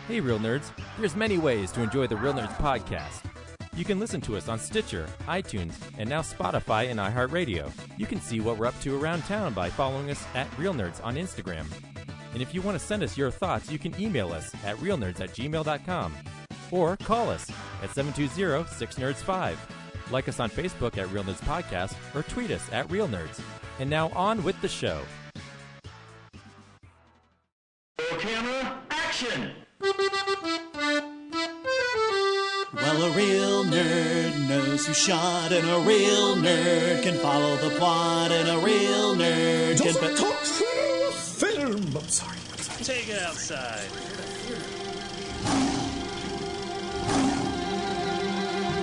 Hey, Real Nerds. There's many ways to enjoy the Real Nerds podcast. You can listen to us on Stitcher, iTunes, and now Spotify and iHeartRadio. You can see what we're up to around town by following us at Real Nerds on Instagram. And if you want to send us your thoughts, you can email us at realnerds@gmail.com or call us at 720-6nerds5. Like us on Facebook at Real Nerds Podcast or tweet us at Real Nerds. And now on with the show. Roll camera, action! Well, a real nerd knows who shot, and a real nerd can follow the plot, and a real nerd can talk through film. I'm sorry. Take it outside.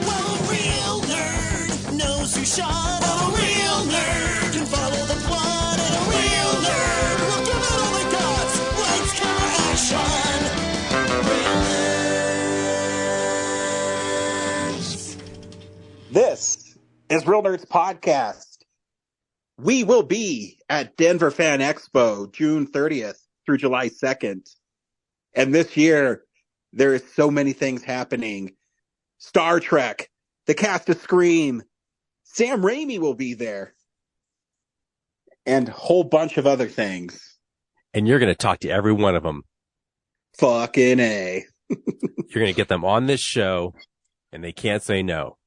Well, a real nerd knows who shot, and a real nerd can follow the plot, and a real nerd will give it all they got. Lights, camera, action. Real nerds. This is Real Nerds Podcast. We will be at Denver Fan Expo June 30th through July 2nd. And this year, there is so many things happening. Star Trek, the cast of Scream, Sam Raimi will be there, and a whole bunch of other things. And you're going to talk to every one of them. Fucking A. You're going to get them on this show, and they can't say no.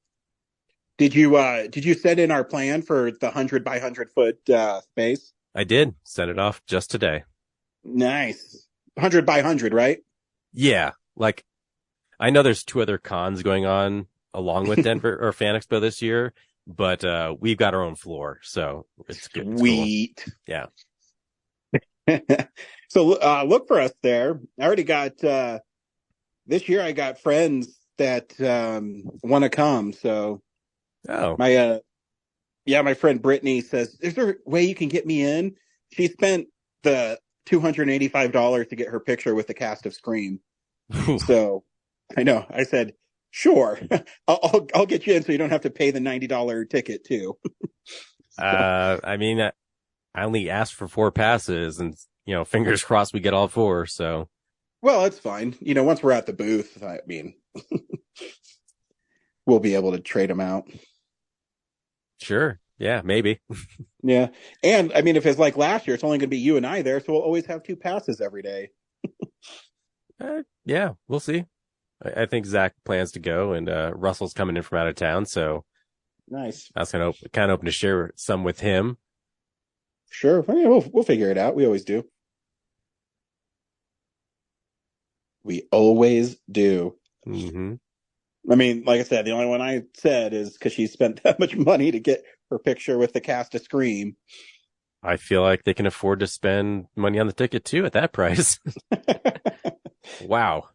Did you send in our plan for the 100 by 100 foot space? I did. Send it off just today. Nice. 100 by 100, right? Yeah. Like, I know there's two other cons going on along with Denver or Fan Expo this year, but we've got our own floor, so it's good. It's Sweet. cool. Yeah. So look for us there. I already got this year. I got friends that want to come. So my friend Brittany says, "Is there a way you can get me in?" She spent the $285 to get her picture with the cast of Scream. So I know. I said, "Sure, I'll get you in, so you don't have to pay the $90 ticket too." I mean, I only asked for 4 passes, and fingers crossed we get all 4. So, well, it's fine. Once we're at the booth, I mean, we'll be able to trade them out. Sure. Yeah, maybe. Yeah. And I mean, if it's like last year, it's only going to be you and I there. So we'll always have 2 passes every day. Yeah, we'll see. I think Zach plans to go, and Russell's coming in from out of town. So nice. I was kind of open to share some with him. Sure. I mean, we'll figure it out. We always do. We always do. Mm-hmm. I mean, like I said, the only one I said is because she spent that much money to get her picture with the cast of Scream. I feel like they can afford to spend money on the ticket too at that price. Wow.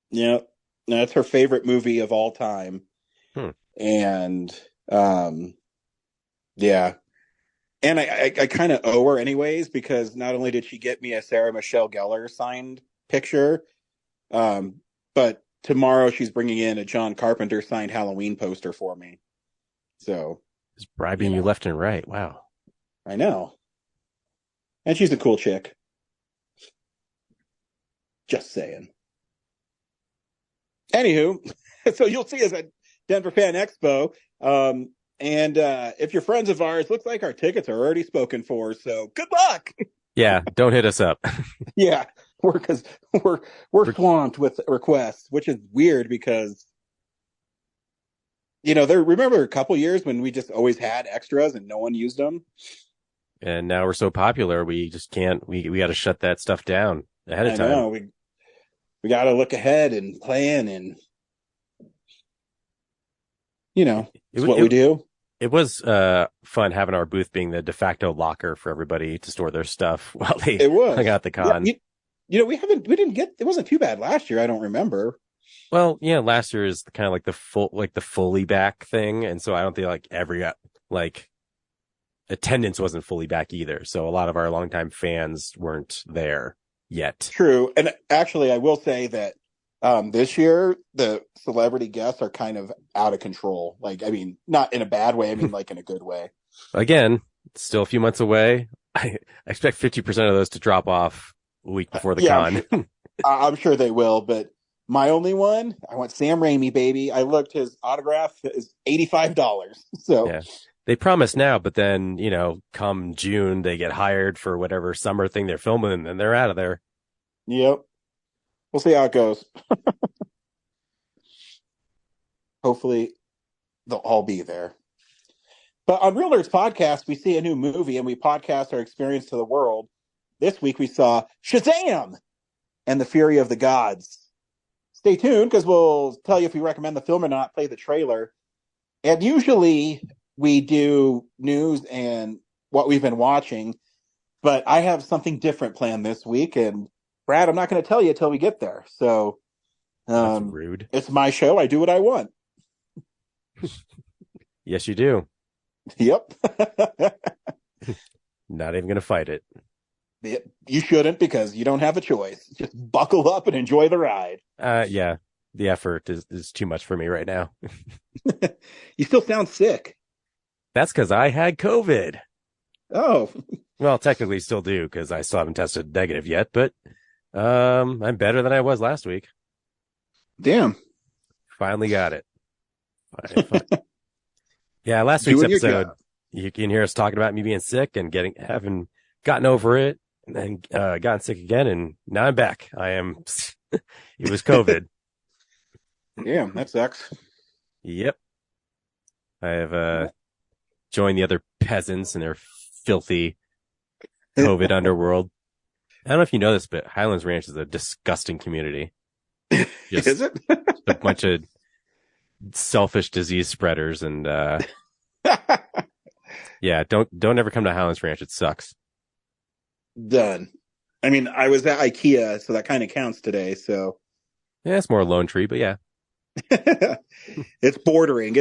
Yeah. That's her favorite movie of all time. And, yeah. And I kind of owe her anyways, because not only did she get me a Sarah Michelle Gellar signed picture, but tomorrow she's bringing in a John Carpenter signed Halloween poster for me. So just bribing you left and right. Wow. I know. And she's a cool chick. Just saying. Anywho, so you'll see us at Denver Fan Expo. And if you're friends of ours, looks like our tickets are already spoken for. So good luck. Yeah, don't hit us up. Yeah, we're swamped with requests, which is weird because remember a couple years when we just always had extras and no one used them. And now we're so popular, we just can't. We got to shut that stuff down ahead of time. I know. We got to look ahead and plan, and it's what we do. It was fun having our booth being the de facto locker for everybody to store their stuff while they hung out the con. Yeah, we didn't get, it wasn't too bad last year. I don't remember. Well, yeah, last year is kind of like the fully back thing. And so I don't think every attendance wasn't fully back either. So a lot of our longtime fans weren't there yet. True. And actually, I will say that this year, the celebrity guests are kind of out of control. Not in a bad way. I mean, in a good way. Again, it's still a few months away. I expect 50% of those to drop off a week before the con. I'm sure they will, but my only one, I want Sam Raimi, baby. I looked, his autograph is $85. So Yeah. They promise now, but then, come June, they get hired for whatever summer thing they're filming and they're out of there. yep. We'll see how it goes. Hopefully they'll all be there. But on Real Nerds Podcast, we see a new movie and we podcast our experience to the world. This week we saw Shazam and the Fury of the Gods. Stay tuned because we'll tell you if we recommend the film or not, play the trailer. And usually we do news and what we've been watching, but I have something different planned this week. And Brad, I'm not going to tell you until we get there. So that's rude. It's my show. I do what I want. Yes, you do. Yep. Not even going to fight it. You shouldn't because you don't have a choice. Just buckle up and enjoy the ride. Yeah. The effort is too much for me right now. You still sound sick. That's because I had COVID. Oh. Well, technically still do because I still haven't tested negative yet, but I'm better than I was last week. Damn. Finally got it. Fine. Yeah, last week's episode, you can hear us talking about me being sick and having gotten over it and then gotten sick again, and now I'm back. It was COVID. Yeah, that sucks. Yep. I have joined the other peasants in their filthy COVID underworld. I don't know if you know this, but Highlands Ranch is a disgusting community. Is it? A bunch of selfish disease spreaders, and yeah, don't ever come to Highlands Ranch. It sucks. Done. I mean, I was at IKEA, so that kind of counts today. So yeah, it's more Lone Tree, but yeah. It's bordering.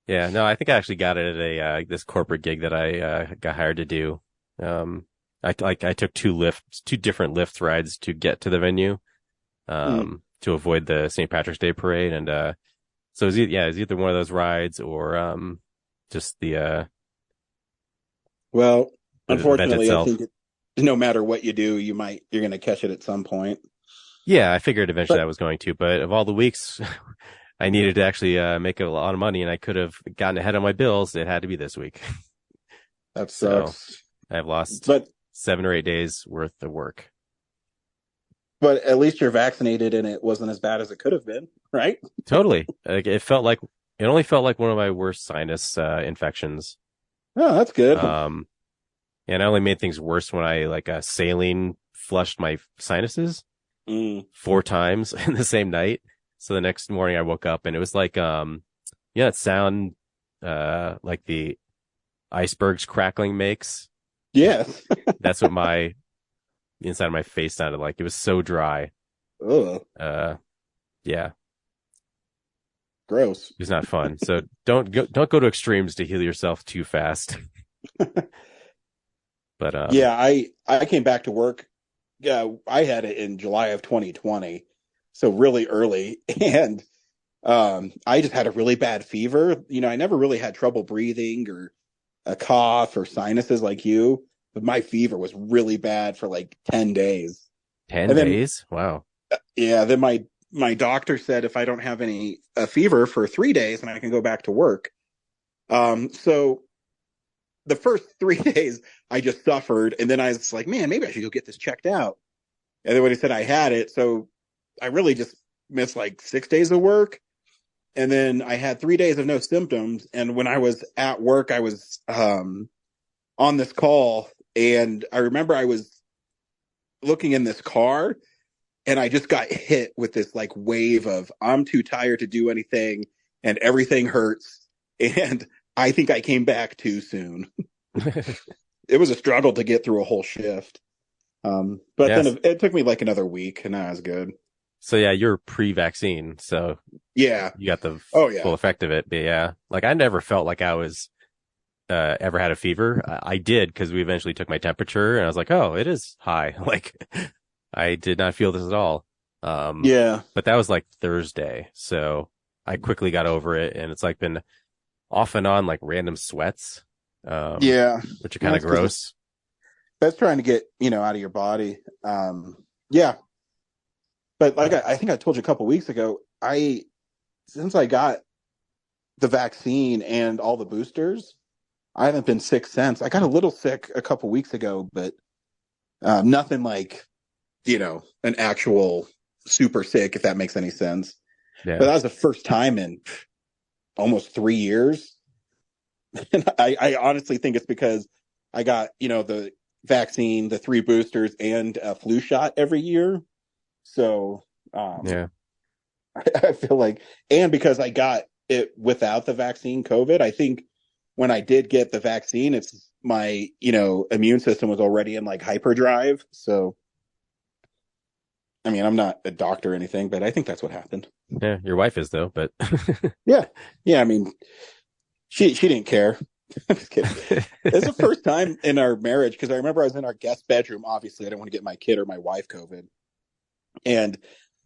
Yeah, no, I think I actually got it at a this corporate gig that I got hired to do. I took two different Lyft rides to get to the venue, to avoid the St. Patrick's Day parade, and so it's either one of those rides or just the well, unfortunately, I think no matter what you do, you're going to catch it at some point. Yeah, I figured eventually I was going to, but of all the weeks I needed to actually make a lot of money and I could have gotten ahead on my bills, it had to be this week. That sucks. So I've lost 7 or 8 days worth of work. But at least you're vaccinated and it wasn't as bad as it could have been, right? Totally. Like it only felt like one of my worst sinus infections. Oh, that's good. And I only made things worse when I saline flushed my sinuses 4 times in the same night. So the next morning I woke up and it was like, that sound, like the icebergs crackling makes. Yes. That's what the inside of my face sounded like. It was so dry. Ugh. Yeah. Gross. It's not fun. So don't go to extremes to heal yourself too fast. But yeah, I came back to work. Yeah, I had it in July of 2020, so really early, and I just had a really bad fever. I never really had trouble breathing or a cough or sinuses like you, but my fever was really bad for like 10 days. 10 days? Wow. Yeah. Then my doctor said if I don't have any fever for 3 days, then I can go back to work. So the first 3 days I just suffered, and then I was like, man, maybe I should go get this checked out. And then when he said I had it, so I really just missed like 6 days of work. And then I had 3 days of no symptoms. And when I was at work, I was on this call, and I remember I was looking in this car, and I just got hit with this like wave of I'm too tired to do anything, and everything hurts. And I think I came back too soon. It was a struggle to get through a whole shift. But then it took me like another week, and that was good. So yeah, you're pre-vaccine, so yeah, you got the full effect of it. But yeah, like I never felt like I was ever had a fever. I did because we eventually took my temperature, and I was like, oh, it is high. Like I did not feel this at all. Yeah, but that was like Thursday, so I quickly got over it, and it's like been off and on like random sweats. Yeah, which are kind of gross. That's trying to get, out of your body. Yeah. But like I think I told you a couple weeks ago, since I got the vaccine and all the boosters, I haven't been sick since. I got a little sick a couple weeks ago, but nothing like, an actual super sick, if that makes any sense. Yeah. But that was the first time in almost 3 years. And I honestly think it's because I got, the vaccine, the 3 boosters, and a flu shot every year. So, yeah, I feel like, and because I got it without the vaccine, COVID, I think when I did get the vaccine, it's my, immune system was already in like hyperdrive. So, I mean, I'm not a doctor or anything, but I think that's what happened. Yeah, your wife is though, but yeah. I mean, she didn't care. I'm just kidding. It's the first time in our marriage, because I remember I was in our guest bedroom. Obviously, I didn't want to get my kid or my wife COVID. And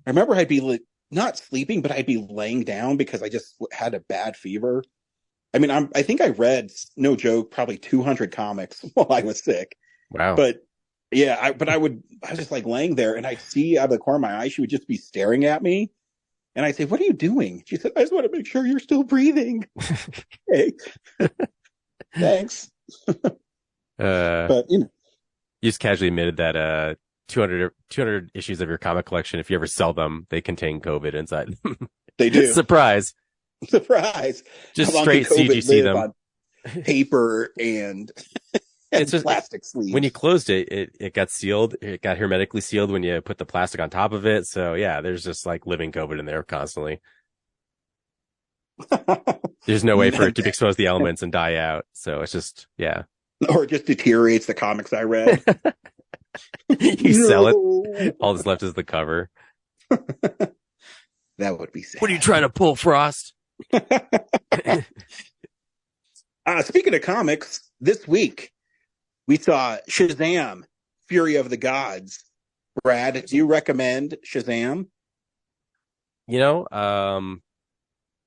I remember I'd be not sleeping, but I'd be laying down because I just had a bad fever. I mean, I think I read, no joke, probably 200 comics while I was sick. Wow. But yeah, I was just like laying there, and I'd see out of the corner of my eye, she would just be staring at me. And I'd say, "What are you doing?" She said, "I just want to make sure you're still breathing." Hey. Thanks. But, you just casually admitted that 200 issues of your comic collection, if you ever sell them, they contain COVID inside. They do. Surprise. Just straight CGC them. On paper and it's just plastic sleeves. When you closed it, it got sealed. It got hermetically sealed when you put the plastic on top of it. So yeah, there's just like living COVID in there constantly. There's no way for it to expose the elements and die out. So it's just, yeah. Or it just deteriorates the comics I read. You sell it. All that's left is the cover. That would be sad. What are you trying to pull, Frost? Speaking of comics, this week we saw Shazam, Fury of the Gods. Brad, do you recommend Shazam?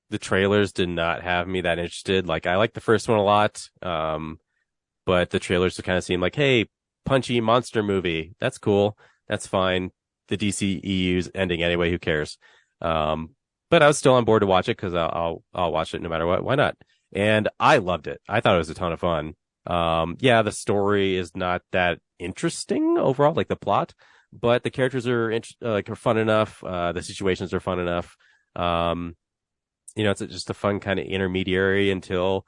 The trailers did not have me that interested. Like, I like the first one a lot. But the trailers kind of seemed like, hey, punchy monster movie. That's cool. That's fine. The DCEU's ending anyway. Who cares? But I was still on board to watch it because I'll watch it no matter what. Why not? And I loved it. I thought it was a ton of fun. The story is not that interesting overall, like the plot, but the characters are fun enough. The situations are fun enough. It's just a fun kind of intermediary until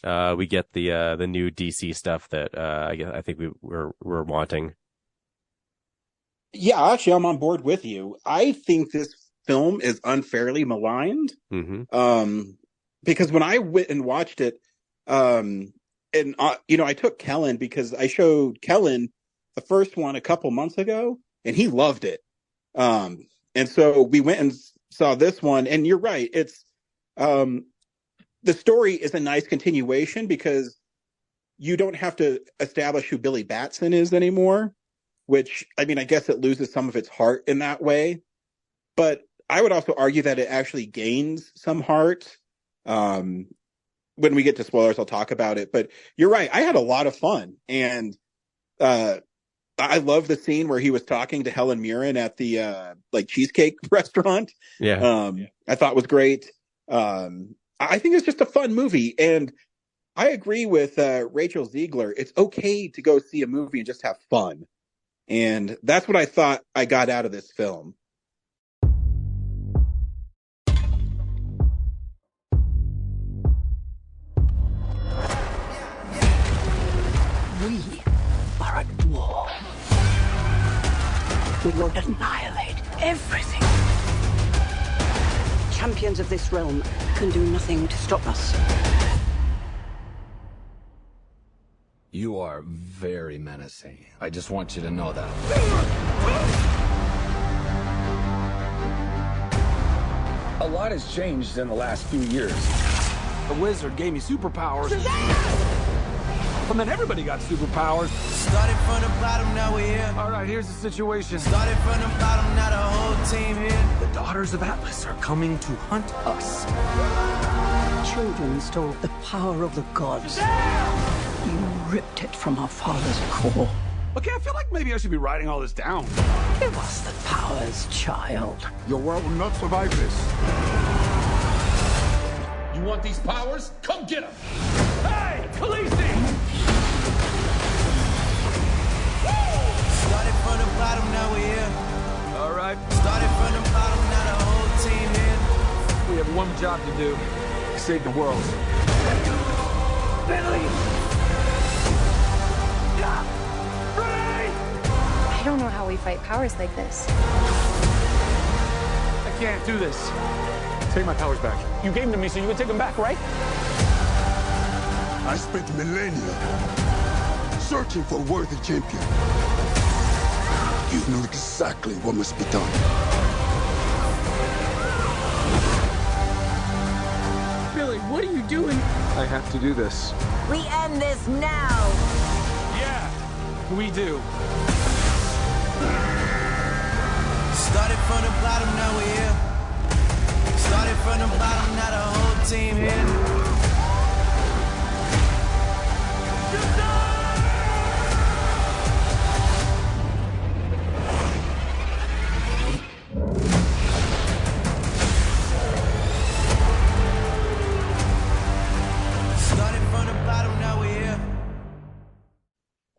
we get the new DC stuff that I think we're wanting. Yeah, actually, I'm on board with you. I think this film is unfairly maligned. Mm-hmm. Because when I went and watched it, I took Kellen because I showed Kellen the first one a couple months ago, and he loved it. And so we went and saw this one, and you're right. It's the story is a nice continuation because you don't have to establish who Billy Batson is anymore, which, I mean, I guess it loses some of its heart in that way. But I would also argue that it actually gains some heart. When we get to spoilers, I'll talk about it. But you're right. I had a lot of fun. And I love the scene where he was talking to Helen Mirren at the cheesecake restaurant. Yeah. I thought was great. I think it's just a fun movie. And I agree with Rachel Ziegler. It's okay to go see a movie and just have fun. And that's what I thought I got out of this film. We are at war. We will annihilate everything. Champions of this realm can do nothing to stop us. You are very menacing. I just want you to know that. A lot has changed in the last few years. The wizard gave me superpowers. Shazam! And then everybody got superpowers. Started from the bottom, now we're here. All right, here's the situation. Started from the bottom, now the whole team here. The daughters of Atlas are coming to hunt us. Children stole the power of the gods. You ripped it from our father's core. Okay, I feel like maybe I should be writing all this down. Give us the powers, child. Your world will not survive this. You want these powers? Come get them! Hey, Khaleesi! Started from the bottom, now we're here. All right. Started from the bottom, now the whole team here. We have one job to do. Save the world. Billy! I don't know how we fight powers like this. I can't do this. Take my powers back. You gave them to me so you could take them back, right? I spent millennia searching for a worthy champion. You know exactly what must be done. Billy, what are you doing? I have to do this. We end this now. Yeah, we do. Started from the bottom, now we're here. Started from the bottom, now the whole team here. Started from the bottom, now we're here.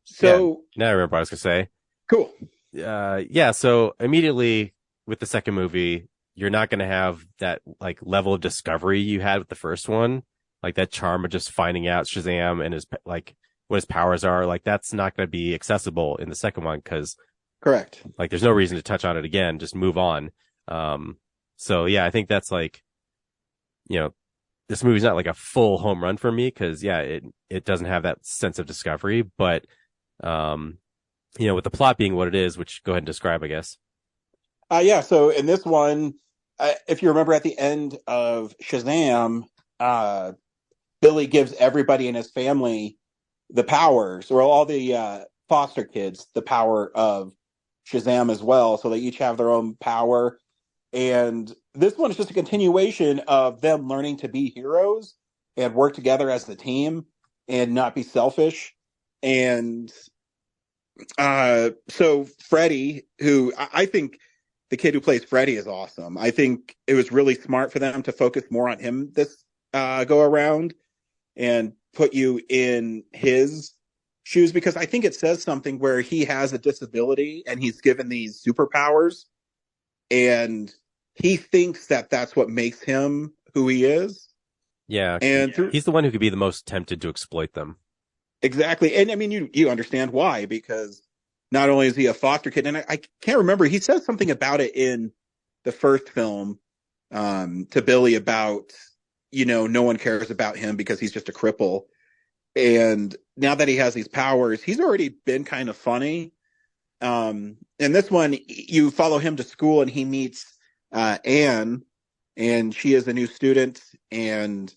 So now I remember what I was gonna say. Cool. So immediately with the second movie, you're not going to have that like level of discovery you had with the first one, like that charm of just finding out Shazam and his like what his powers are. Like that's not going to be accessible in the second one because correct. Like there's no reason to touch on it again. Just move on. So yeah, I think that's like, this movie's not like a full home run for me because it doesn't have that sense of discovery, but with the plot being what it is, which go ahead and describe, I guess. So in this one, if you remember at the end of Shazam, Billy gives everybody in his family the powers, or all the foster kids, the power of Shazam as well. So they each have their own power. And this one is just a continuation of them learning to be heroes and work together as a team and not be selfish. And so Freddy, who I think the kid who plays Freddy is awesome. I think it was really smart for them to focus more on him this go around and put you in his shoes, because I think it says something where he has a disability and he's given these superpowers and he thinks that that's what makes him who he is. Yeah. And he's the one who could be the most tempted to exploit them. Exactly. And I mean, you understand why, because not only is he a foster kid, and I can't remember, he says something about it in the first film to Billy about, no one cares about him because he's just a cripple. And now that he has these powers, he's already been kind of funny. In this one, you follow him to school and he meets Anne, and she is a new student, and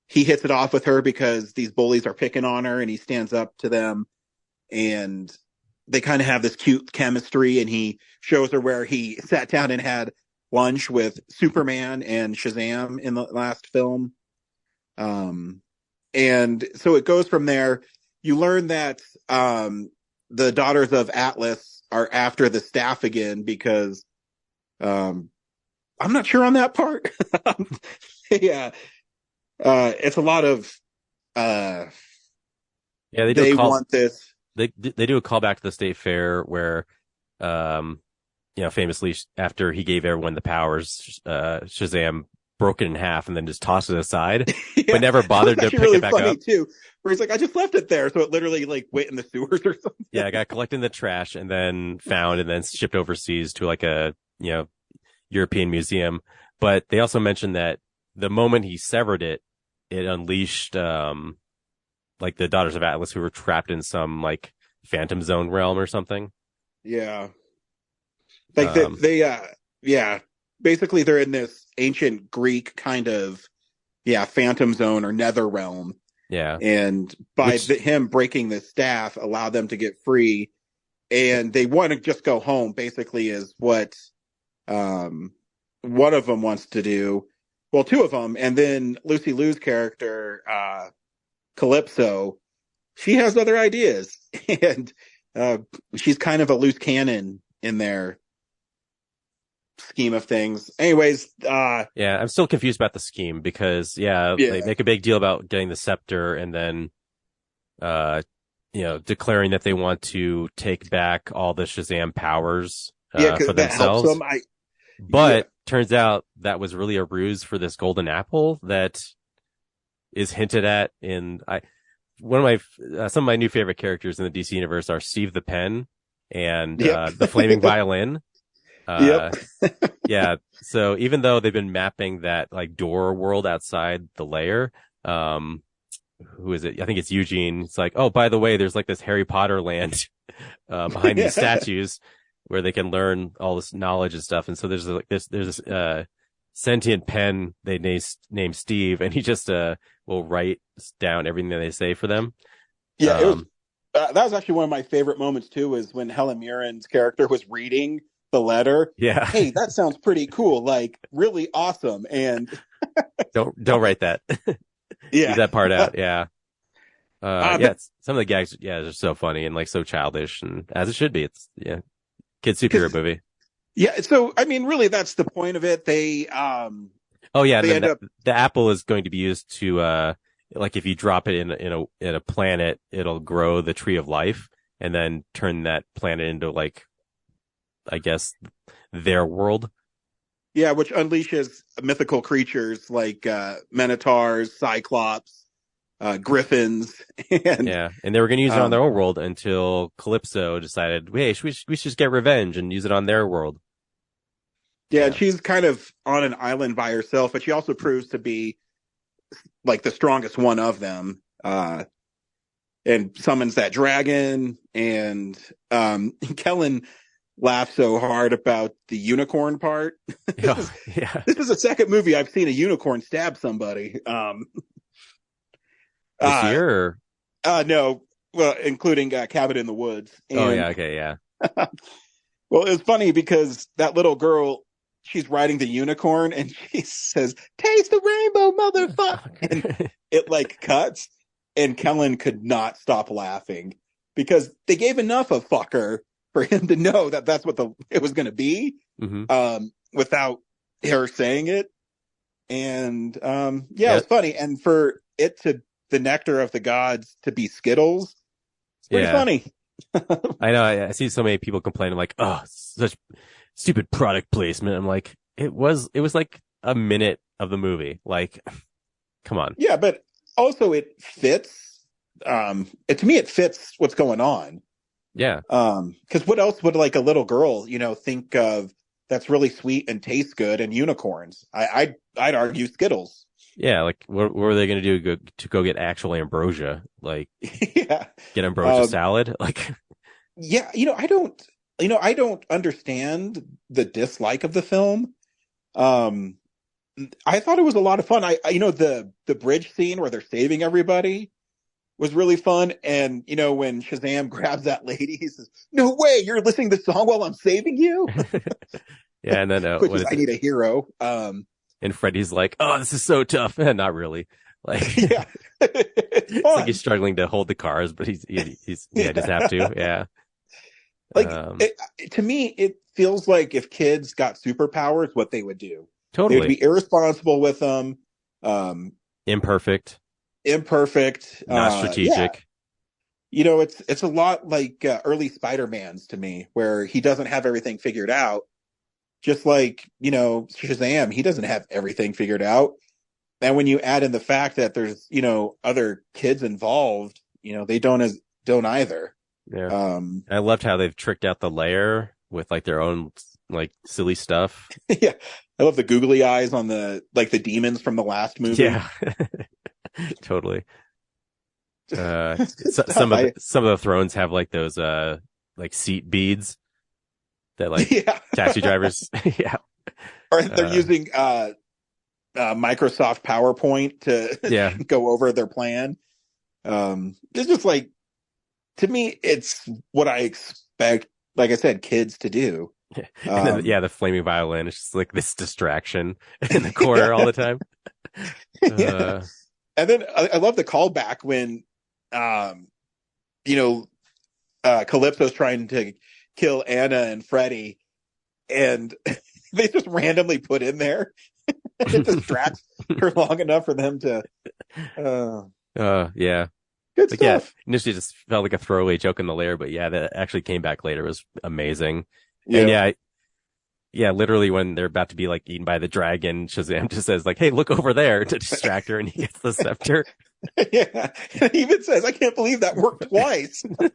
he hits it off with her because these bullies are picking on her and he stands up to them, and they kind of have this cute chemistry, and he shows her where he sat down and had lunch with Superman and Shazam in the last film. And so it goes from there. You learn that the Daughters of Atlas are after the staff again because I'm not sure on that part. Yeah. It's a lot of they want this. They do a callback to the state fair where famously after he gave everyone the powers, Shazam broke it in half and then just tossed it aside, but never bothered to pick it back up. Too, where he's like, I just left it there, so it literally like went in the sewers or something. Yeah, it got collected in the trash and then found and then shipped overseas to like a European museum. But they also mentioned that the moment he severed it, it unleashed like the Daughters of Atlas, who were trapped in some like Phantom Zone realm or something. Yeah, like they basically they're in this ancient Greek kind of Phantom Zone or Nether realm. Yeah, and by him breaking the staff allowed them to get free, and they want to just go home. Basically, is what one of them wants to do. Well, two of them, and then Lucy Liu's character, Calypso, she has other ideas, and she's kind of a loose cannon in their scheme of things. Anyways, yeah, I'm still confused about the scheme because they make a big deal about getting the scepter and then declaring that they want to take back all the Shazam powers for themselves. But turns out that was really a ruse for this golden apple that is hinted at in some of my new favorite characters in the DC universe are Steve the Pen and the Flaming Violin. Yeah. So even though they've been mapping that like door world outside the lair, who is it? I think it's Eugene. It's like, oh, by the way, there's like this Harry Potter land behind these statues where they can learn all this knowledge and stuff. And so there's this sentient pen they named Steve, and he just will write down everything that they say for them. Yeah, it was. That was actually one of my favorite moments too. Was when Helen Mirren's character was reading the letter. Yeah. Hey, that sounds pretty cool. Like really awesome. And don't write that. Yeah. Leave that part out. Yeah. Some of the gags, are so funny and like so childish, and as it should be. It's kid superhero movie. Yeah. So I mean, really, that's the point of it. They the apple is going to be used to like if you drop it in a planet, it'll grow the tree of life and then turn that planet into like, I guess, their world. Yeah, which unleashes mythical creatures like Minotaurs, Cyclops, Griffins. And they were going to use it on their own world until Calypso decided, hey, we should just get revenge and use it on their world. Yeah, and she's kind of on an island by herself, but she also proves to be like the strongest one of them. And summons that dragon, and Kellen laughed so hard about the unicorn part. This is the second movie I've seen a unicorn stab somebody. This year? No, well, including Cabin in the Woods. And, well, it was funny because that little girl, she's riding the unicorn and she says, "Taste the rainbow, motherfucker!" And it like cuts, and Kellen could not stop laughing because they gave enough of fucker for him to know that that's what it was going to be, without her saying it. And it was funny. And for it to the nectar of the gods to be Skittles, it's pretty funny. I know. I see so many people complaining like, "Oh, such stupid product placement." I'm like, it was like a minute of the movie. Like, come on. Yeah, but also it fits. To me, it fits what's going on. Yeah. Because what else would like a little girl, think of that's really sweet and tastes good and unicorns? I'd argue Skittles. Yeah, like what were they going to do to go get actual ambrosia? Like, get ambrosia salad? Like, yeah, I don't understand the dislike of the film. I thought it was a lot of fun. The bridge scene where they're saving everybody was really fun. And, when Shazam grabs that lady, he says, "No way, you're listening to the song while I'm saving you?" Yeah, and then I need a hero. And Freddy's like, "Oh, this is so tough." Not really. Like, yeah, it's like he's struggling to hold the cars, but he's just have to. Yeah. Like to me, it feels like if kids got superpowers, what they would do. Totally. They would be irresponsible with them. Imperfect, not strategic. Yeah. It's a lot like early Spider-Mans to me, where he doesn't have everything figured out. Just like, Shazam, he doesn't have everything figured out. And when you add in the fact that there's, other kids involved, they don't either. Yeah. I loved how they've tricked out the lair with like their own like silly stuff. Yeah. I love the googly eyes on the demons from the last movie. Yeah. Totally. Some of the thrones have like those like seat beads that like taxi drivers or they're using Microsoft PowerPoint to go over their plan. It's just like, to me, it's what I expect, like I said, kids to do. And then, the flaming violin is just like this distraction in the corner all the time. And then I love the callback when, Calypso's trying to kill Anna and Freddy, and they just randomly put in there. It distracts her long enough for them to. Yeah. Good stuff. Yeah, initially it just felt like a throwaway joke in the lair, but yeah, that actually came back later. It was amazing. Yeah. And yeah, literally when they're about to be like eaten by the dragon, Shazam just says like, "Hey, look over there," to distract her, and he gets the scepter. Yeah, he even says, "I can't believe that worked twice." I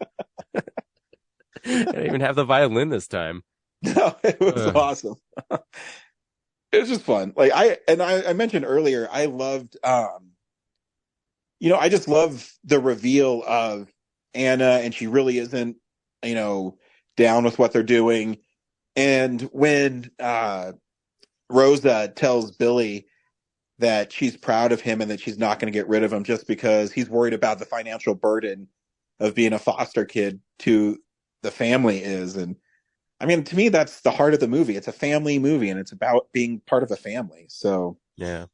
didn't even have the violin this time. No, it was awesome. It was just fun. Like I mentioned earlier, I loved, I just love the reveal of Anna, and she really isn't, down with what they're doing. And when Rosa tells Billy that she's proud of him and that she's not going to get rid of him just because he's worried about the financial burden of being a foster kid to the family is. And I mean, to me, that's the heart of the movie. It's a family movie, and it's about being part of a family. So, yeah.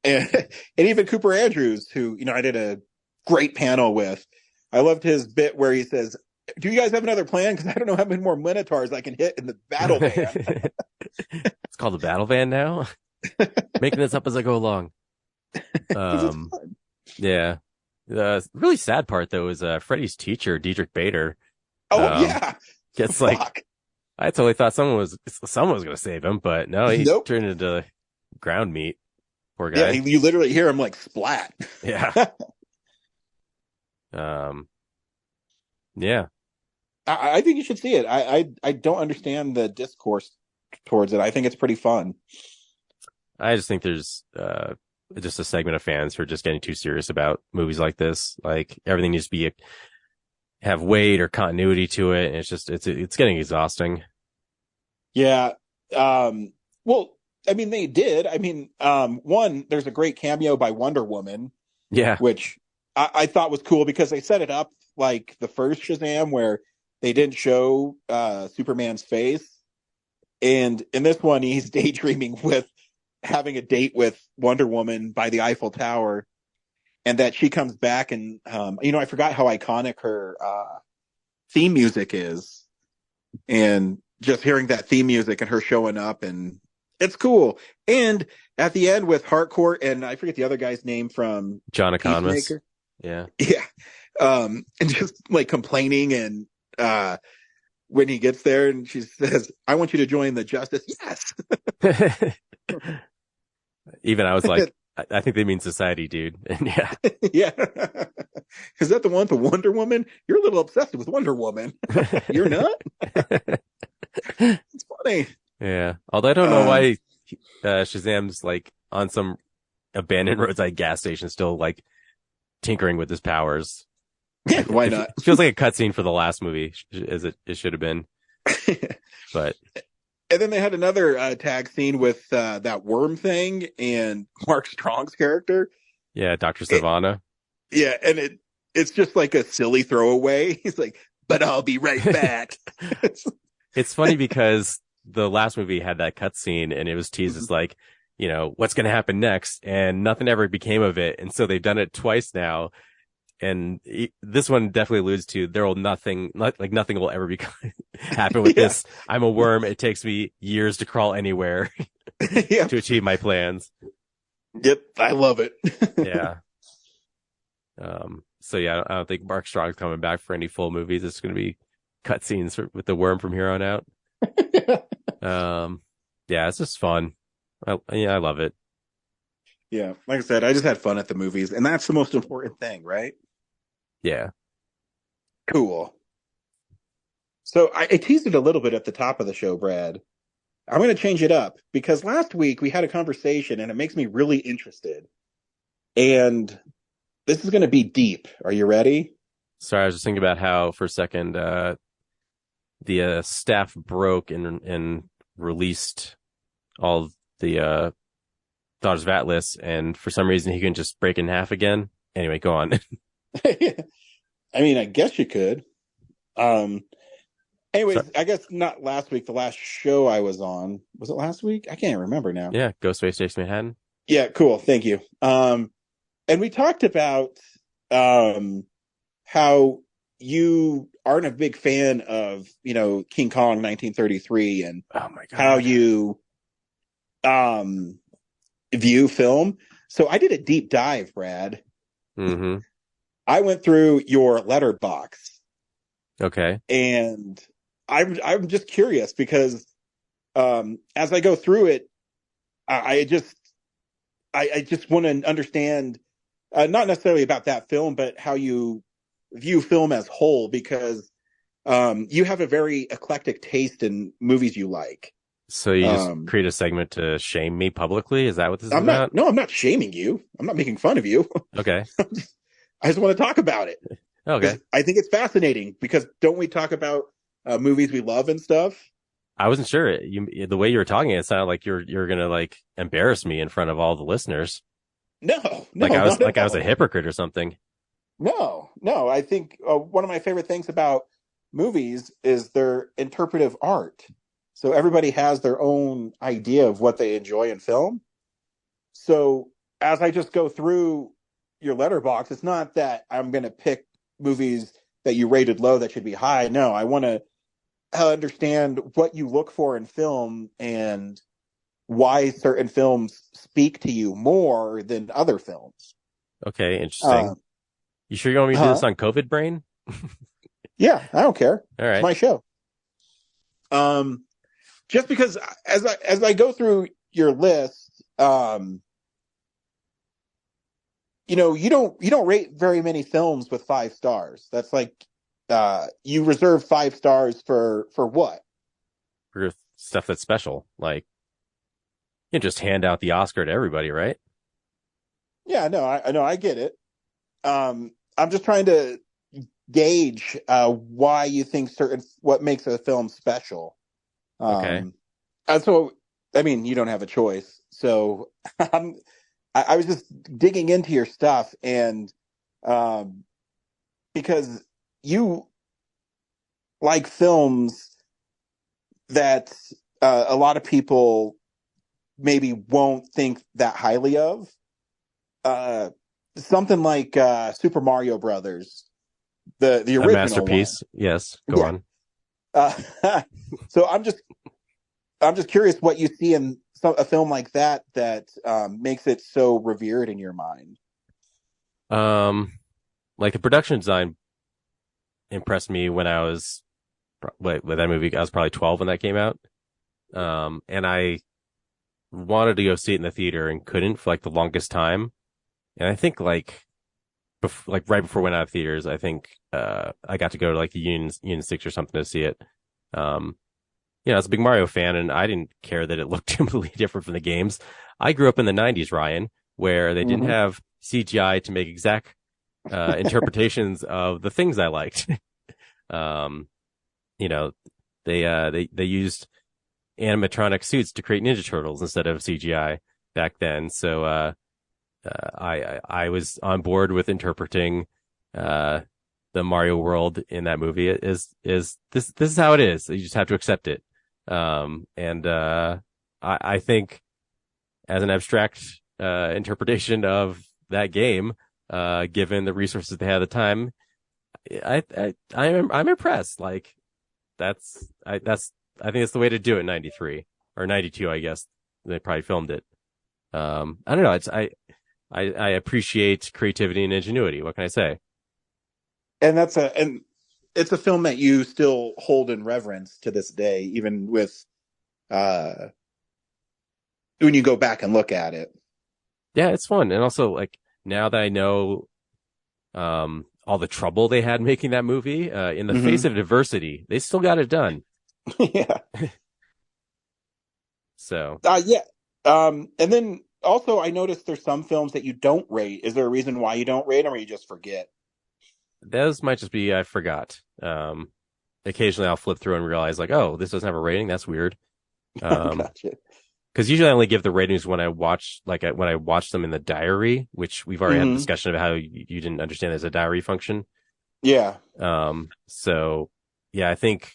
And even Cooper Andrews, who, I did a great panel with, I loved his bit where he says, "Do you guys have another plan? Because I don't know how many more Minotaurs I can hit in the battle van." It's called the battle van now. Making this up as I go along. Yeah. The really sad part though is Freddy's teacher, Diedrich Bader. Yeah. Gets like, I totally thought someone was going to save him, but no, he turned into ground meat. Poor guy. Yeah, you literally hear him like splat. Yeah. Yeah. I think you should see it. I don't understand the discourse towards it. I think it's pretty fun. I just think there's just a segment of fans who are just getting too serious about movies like this. Like everything needs to be have weight or continuity to it, and it's getting exhausting. Yeah. Well, I mean, they did. I mean, one, there's a great cameo by Wonder Woman. Yeah. Which I thought was cool because they set it up like the first Shazam where they didn't show Superman's face. And in this one, he's daydreaming with having a date with Wonder Woman by the Eiffel Tower. And that she comes back and, I forgot how iconic her theme music is. And just hearing that theme music and her showing up, and it's cool. And at the end with Harcourt and I forget the other guy's name from John Economist. Yeah. Yeah. And just like complaining, and when he gets there and she says, "I want you to join the Justice." Yes. Even I was like, I think they mean society, dude. And yeah. Yeah. Is that the one for Wonder Woman? You're a little obsessed with Wonder Woman. You're not? It's funny. Yeah. Although I don't know why Shazam's like on some abandoned roadside gas station still like tinkering with his powers. Yeah, why not? It feels like a cutscene for the last movie, as it should have been. But and then they had another tag scene with that worm thing and Mark Strong's character. Yeah, Dr. Savannah. Yeah, and it's just like a silly throwaway. He's like, "But I'll be right back." It's funny because the last movie had that cutscene and it was teased as like, what's going to happen next, and nothing ever became of it. And so they've done it twice now. And this one definitely alludes to nothing will ever happen with this. I'm a worm. It takes me years to crawl anywhere to achieve my plans. Yep. I love it. Yeah. So yeah, I don't think Mark Strong's coming back for any full movies. It's going to be cutscenes with the worm from here on out. Yeah, it's just fun. I love it. Yeah. Like I said, I just had fun at the movies, and that's the most important thing, right? Yeah. Cool. So I teased it a little bit at the top of the show, Brad. I'm going to change it up because last week we had a conversation and it makes me really interested. And this is going to be deep. Are you ready? Sorry, I was just thinking about how for a second the staff broke and released all the Daughters of Atlas, and for some reason he couldn't just break in half again. Anyway, go on. I mean, I guess you could. Anyways, I guess not last week. The last show I was on, was it last week? I can't remember now. Yeah, Ghostface Jason Manhattan. Yeah, cool. Thank you. And we talked about how you aren't a big fan of, King Kong 1933 and oh my God, how you view film. So I did a deep dive, Brad. Mm-hmm. I went through your letterbox. Okay. And I'm just curious because as I go through it, I just want to understand not necessarily about that film, but how you view film as whole, because you have a very eclectic taste in movies you like. So you just create a segment to shame me publicly? Is that what this is about? I'm not shaming you. I'm not making fun of you. Okay. I just want to talk about it. Okay. I think it's fascinating because don't we talk about movies we love and stuff? I wasn't sure. The way you were talking, it sounded like you're gonna like embarrass me in front of all the listeners. No, I was a hypocrite or something. No. I think one of my favorite things about movies is their interpretive art. So everybody has their own idea of what they enjoy in film. So as I just go through your letterbox, it's not that I'm going to pick movies that you rated low that should be high. No, I want to understand what you look for in film and why certain films speak to you more than other films. Okay, interesting. You sure you want me to do this on COVID Brain? Yeah, I don't care. All right. It's my show. Just because as I go through your list, you don't rate very many films with 5 stars. That's like you reserve 5 stars for what? For stuff that's special, like you just hand out the Oscar to everybody, right? Yeah, no, I get it. I'm just trying to gauge why you think what makes a film special. Okay. And so, I mean, you don't have a choice. So I was just digging into your stuff, and because you like films that a lot of people maybe won't think that highly of. Something like Super Mario Brothers, the original, a masterpiece. One. Yes, go on. So I'm just curious what you see in a film like that makes it so revered in your mind. Like the production design impressed me when I was with that movie. I was probably 12 when that came out. And I wanted to go see it in the theater and couldn't for like the longest time. And I think like right before it went out of theaters, I think I got to go to like the Union 6 or something to see it. I was a big Mario fan, and I didn't care that it looked completely different from the games. I grew up in the 90s, Ryan, where they didn't have CGI to make exact interpretations of the things I liked. They used animatronic suits to create Ninja Turtles instead of CGI back then. So I was on board with interpreting the Mario world in that movie. This is how it is. You just have to accept it. I think as an abstract interpretation of that game, given the resources they had at the time, I'm impressed. Like I think that's the way to do it in 93 or 92, I guess. They probably filmed it. I don't know. I appreciate creativity and ingenuity. What can I say? And it's a film that you still hold in reverence to this day, even with when you go back and look at it. Yeah, it's fun. And also, like, now that I know all the trouble they had making that movie, in the face of adversity, they still got it done. Yeah. So. Yeah. And then also, I noticed there's some films that you don't rate. Is there a reason why you don't rate them, or you just forget? Those might just be I forgot. Occasionally I'll flip through and realize like, oh, this doesn't have a rating. That's weird. Gotcha. Because usually I only give the ratings when I watch them in the diary, which we've already had a discussion about how you didn't understand there's a diary function. Yeah. So yeah, I think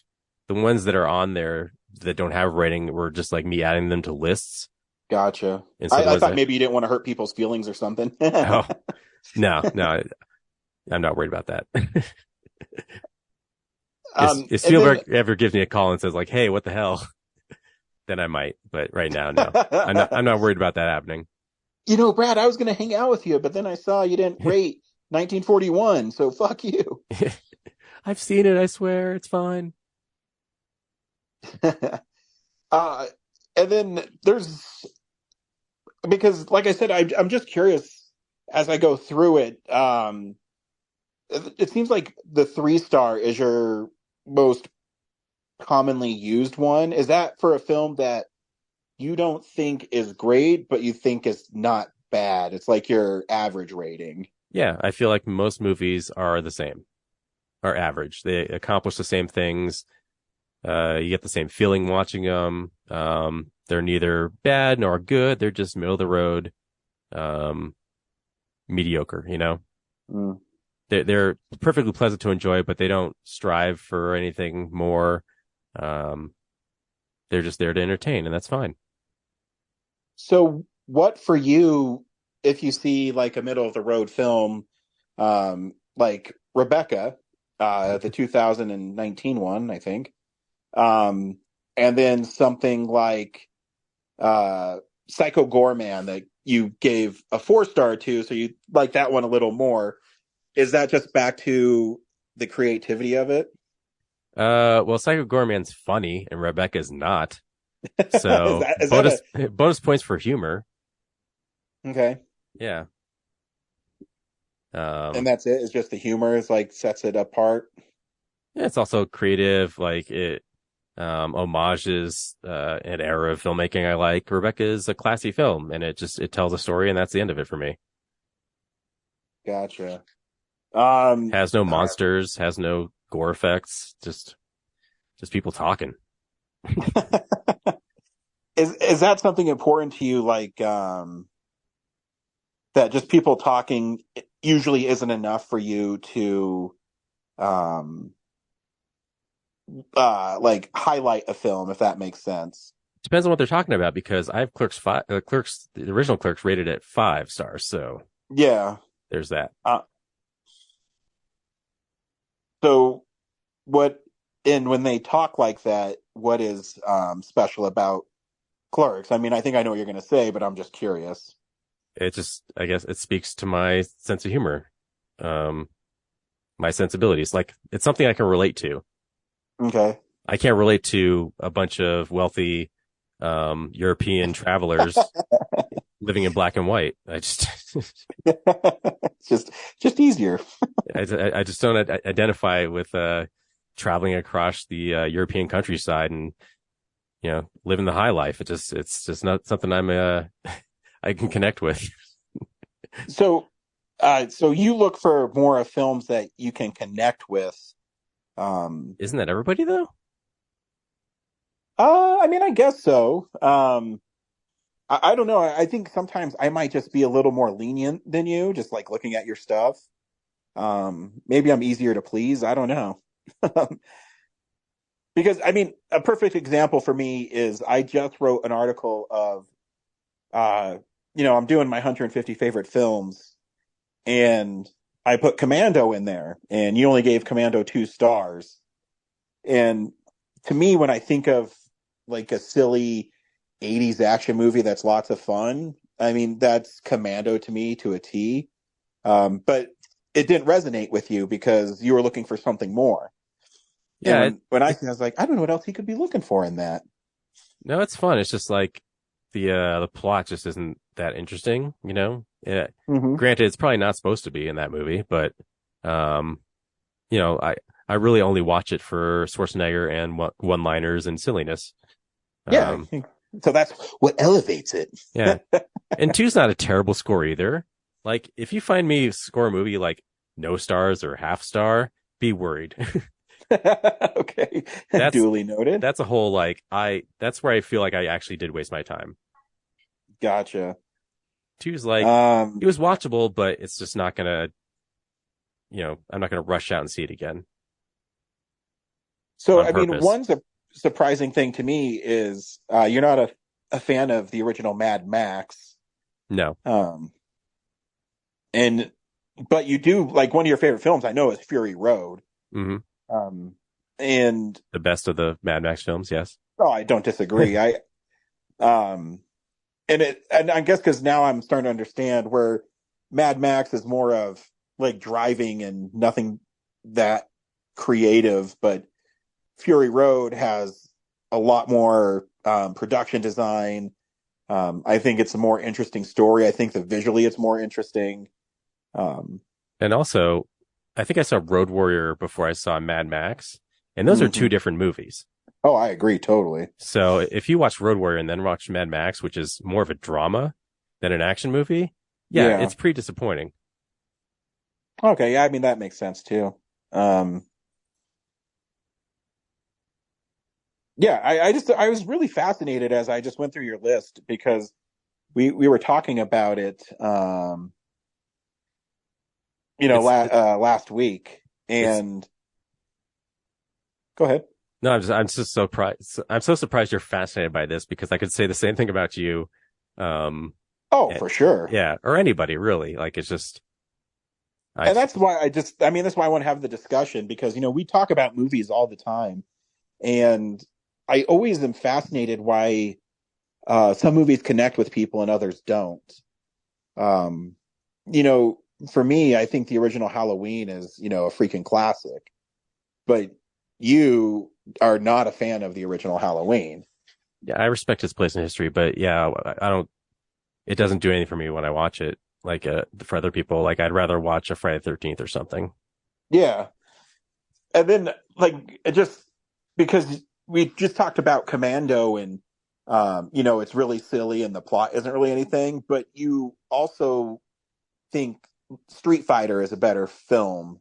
the ones that are on there that don't have a rating were just like me adding them to lists. Gotcha. I thought maybe you didn't want to hurt people's feelings or something. Oh, no, I'm not worried about that. If Spielberg ever gives me a call and says like, "Hey, what the hell?" then I might. But right now, no. I'm not worried about that happening. You know, Brad, I was going to hang out with you, but then I saw you didn't rate 1941, so fuck you. I've seen it. I swear, it's fine. And then because, like I said, I'm just curious as I go through it. It seems like the 3-star is your most commonly used one. Is that for a film that you don't think is great, but you think is not bad? It's like your average rating. Yeah, I feel like most movies are the same, are average. They accomplish the same things. You get the same feeling watching them. They're neither bad nor good. They're just middle of the road, mediocre, you know? Mm. They're perfectly pleasant to enjoy, but they don't strive for anything more. They're just there to entertain, and that's fine. So what for you, if you see like a middle of the road film, like Rebecca, the 2019 one, I think, and then something like Psycho Goreman that you gave a 4-star to, so you like that one a little more. Is that just back to the creativity of it? Well, Psycho Goreman's funny, and Rebecca's not. So bonus points for humor. Okay. Yeah. And that's it. It's just the humor is like sets it apart. Yeah, it's also creative. Like it homages an era of filmmaking I like. Rebecca is a classy film, and it tells a story, and that's the end of it for me. Gotcha. Has no monsters, has no gore effects, just people talking. Is that something important to you? Like that just people talking usually isn't enough for you to like highlight a film, if that makes sense. Depends on what they're talking about, because I have the original Clerks rated at 5 stars. So yeah, there's that. So when they talk like that, what is special about Clerks? I mean, I think I know what you're going to say, but I'm just curious. I guess it speaks to my sense of humor, my sensibilities. Like, it's something I can relate to. Okay. I can't relate to a bunch of wealthy European travelers living in black and white. I just just easier. I just don't identify with traveling across the European countryside and living the high life. It's just not something I can connect with. So you look for more of films that you can connect with. Isn't that everybody though? I mean, I guess so. I don't know. I think sometimes I might just be a little more lenient than you, just like looking at your stuff. Maybe I'm easier to please. I don't know. Because, I mean, a perfect example for me is I just wrote an article of, I'm doing my 150 favorite films, and I put Commando in there, and you only gave Commando 2 stars. And to me, when I think of like a silly 80s action movie that's lots of fun, I mean, that's Commando to me to a T. But it didn't resonate with you because you were looking for something more. Yeah. And when I was like, I don't know what else he could be looking for in that. No, it's fun. It's just like the plot just isn't that interesting, Yeah. Mm-hmm. Granted, it's probably not supposed to be in that movie, but I really only watch it for Schwarzenegger and one-liners and silliness. Yeah. So that's what elevates it. Yeah. And 2's not a terrible score either. Like, if you find me score a movie like no stars or half star, be worried. Okay. That's duly noted. That's a whole, that's where I feel like I actually did waste my time. Gotcha. 2's like, it was watchable, but it's just not gonna, I'm not gonna rush out and see it again. So, I mean, one surprising thing to me is you're not a fan of the original Mad Max. No. But you do, like, one of your favorite films, I know, is Fury Road. And the best of the Mad Max films, yes. Oh, I don't disagree. And I guess because now I'm starting to understand where Mad Max is more of like driving and nothing that creative, but Fury Road has a lot more production design. I think it's a more interesting story. I think that visually it's more interesting. And also, I think I saw Road Warrior before I saw Mad Max, and those are two different movies. Oh, I agree totally. So if you watch Road Warrior and then watch Mad Max, which is more of a drama than an action movie, it's pretty disappointing. Okay, yeah, I mean that makes sense too. Yeah, I was really fascinated as I just went through your list because we were talking about it, last week, and go ahead. No, I'm just so surprised. I'm so surprised you're fascinated by this because I could say the same thing about you. For sure. Yeah, or anybody really. Like it's just. And that's why that's why I want to have the discussion because we talk about movies all the time, and I always am fascinated why some movies connect with people and others don't. For me, I think the original Halloween is a freaking classic, but you are not a fan of the original Halloween. Yeah, I respect its place in history, but yeah, I don't. It doesn't do anything for me when I watch it. Like for other people, like I'd rather watch a Friday the 13th or something. Yeah, and then just because we just talked about Commando and it's really silly and the plot isn't really anything, but you also think Street Fighter is a better film,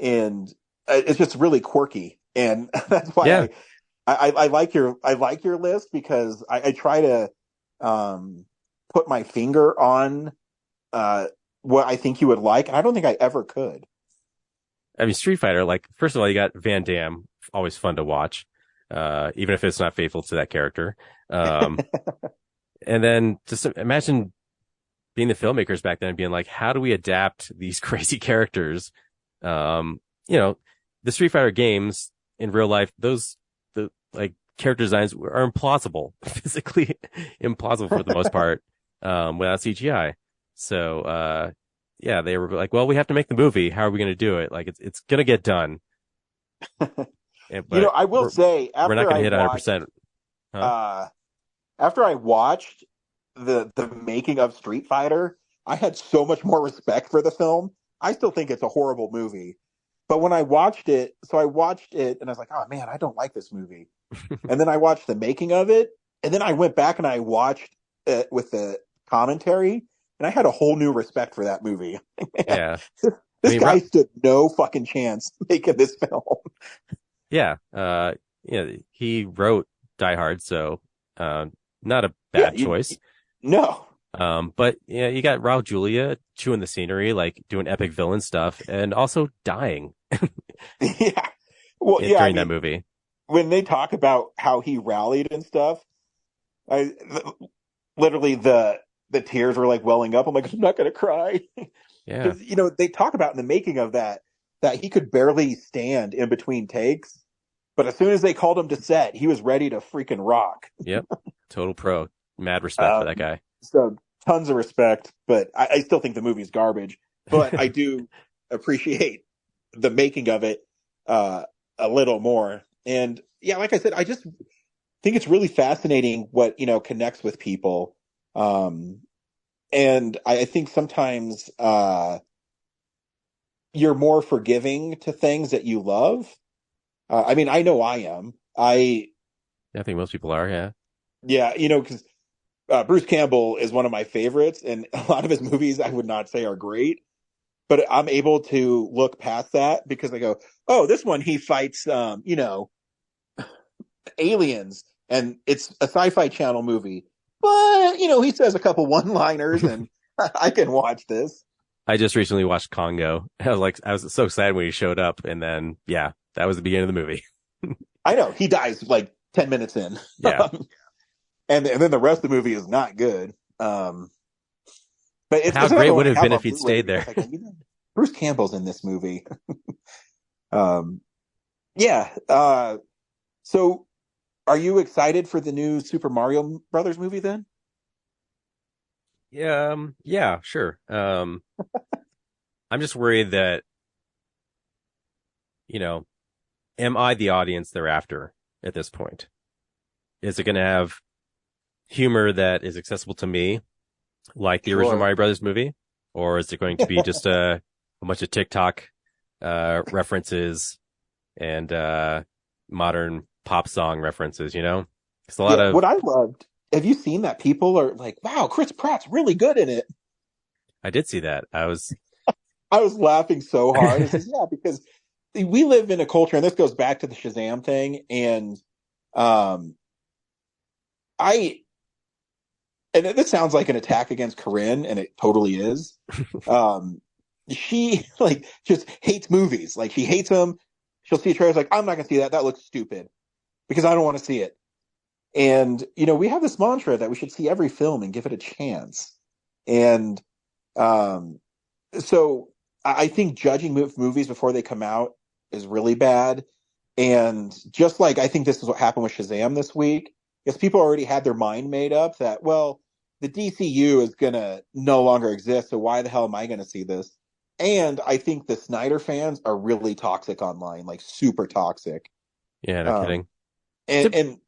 and it's just really quirky. And that's why I like your list because I try to put my finger on what I think you would like, and I don't think I ever could. I mean, Street Fighter, like first of all, you got Van Damme, always fun to watch, even if it's not faithful to that character. And then just imagine being the filmmakers back then and being like, how do we adapt these crazy characters? The Street Fighter games in real life, the character designs are implausible, physically implausible for the most part, without CGI. So, they were like, well, we have to make the movie. How are we going to do it? Like, it's going to get done. But I will say, after we're not going to hit 100%. After I watched the making of Street Fighter, I had so much more respect for the film. I still think it's a horrible movie. But when I watched it, and I was like, oh man, I don't like this movie. And then I watched the making of it, and then I went back and I watched it with the commentary, and I had a whole new respect for that movie. Yeah. This guy stood no fucking chance making this film. Yeah. He wrote Die Hard, so not a bad choice. No. But you got Raul Julia chewing the scenery, like doing epic villain stuff, and also dying. Yeah. Well, during that movie, when they talk about how he rallied and stuff, literally the tears were like welling up. I'm like, I'm not gonna cry. Yeah. They talk about in the making of that he could barely stand in between takes, but as soon as they called him to set, he was ready to freaking rock. Yep. Total pro. Mad respect for that guy. So tons of respect, but I still think the movie's garbage. But I do appreciate the making of it a little more. And yeah, like I said, I just think it's really fascinating what connects with people. And I think sometimes you're more forgiving to things that you love. I mean, I know I am. I think most people are. Yeah. Yeah, because Bruce Campbell is one of my favorites, and a lot of his movies I would not say are great, but I'm able to look past that because I go, oh, this one he fights, aliens, and it's a Sci-Fi Channel movie, but he says a couple one-liners, and I can watch this. I just recently watched Congo. I was so excited when he showed up, and then that was the beginning of the movie. I know he dies like 10 minutes in. Yeah. And then the rest of the movie is not good. But how great would it have been if he'd stayed there? Bruce Campbell's in this movie. Um, yeah. So are you excited for the new Super Mario Brothers movie then? Yeah, sure. I'm just worried that, you know, am I the audience they're after at this point? Is it going to have humor that is accessible to me, like the original Mario Brothers movie? Or is it going to be just a bunch of TikTok references and modern pop song references, you know? It's a lot of what I loved. Have you seen that people are like, wow, Chris Pratt's really good in it? I did see that. I was laughing so hard. It's just, yeah, because we live in a culture, and this goes back to the Shazam thing, and I and this sounds like an attack against Corinne, and it totally is. She like just hates movies. Like she hates them. She'll see a trailer, like, I'm not gonna see that. That looks stupid because I don't want to see it. And we have this mantra that we should see every film and give it a chance. And so I think judging movies before they come out is really bad. And just like I think this is what happened with Shazam this week, because people already had their mind made up that, well, the DCU is going to no longer exist, so why the hell am I going to see this? And I think the Snyder fans are really toxic online, like super toxic. Yeah, no kidding. And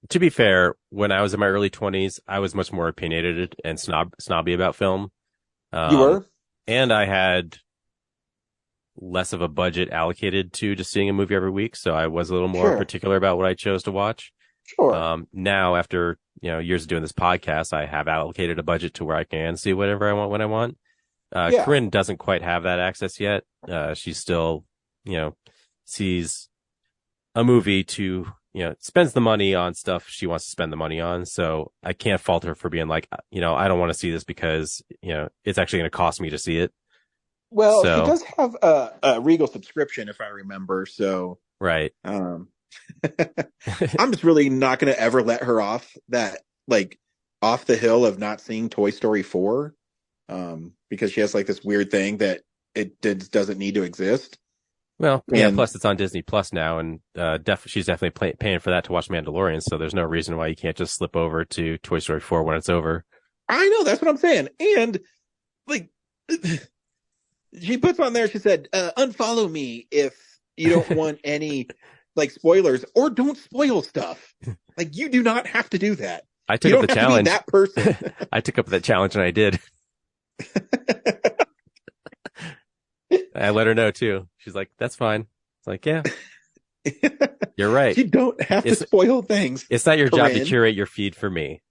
to be fair, when I was in my early 20s, I was much more opinionated and snobby about film. You were? And I had less of a budget allocated to just seeing a movie every week, so I was a little more particular about what I chose to watch. Sure. Now, after years of doing this podcast, I have allocated a budget to where I can see whatever I want when I want. Corinne doesn't quite have that access yet. She still, sees a movie to, spends the money on stuff she wants to spend the money on. So I can't fault her for being like, I don't want to see this because, it's actually going to cost me to see it. Well, she does have a Regal subscription, if I remember. So, right. I'm just really not going to ever let her off off the hill of not seeing Toy Story 4. Because she has like this weird thing that it doesn't need to exist. Well, yeah. Plus, it's on Disney Plus now, and she's definitely paying for that to watch Mandalorian. So there's no reason why you can't just slip over to Toy Story 4 when it's over. I know, that's what I'm saying. And like, she puts on there, she said, "Unfollow me if you don't want any like spoilers, or don't spoil stuff. Like, you do not have to do that. I took up the challenge. That person." I took up that challenge, and I did. I let her know too. She's like, "That's fine." It's like, yeah, you're right. You don't have to spoil things. It's not your job to curate your feed for me.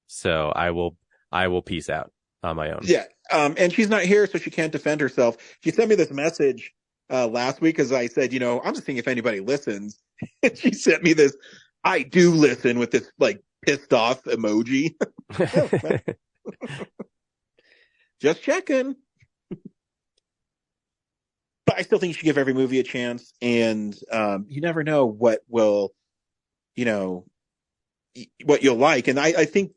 So I will peace out on my own. Yeah. And she's not here, so she can't defend herself. She sent me this message last week as I said, I'm just seeing if anybody listens. And she sent me this, "I do listen," with this like pissed off emoji. Just checking. But I still think you should give every movie a chance, and you never know what will, what you'll like. And I think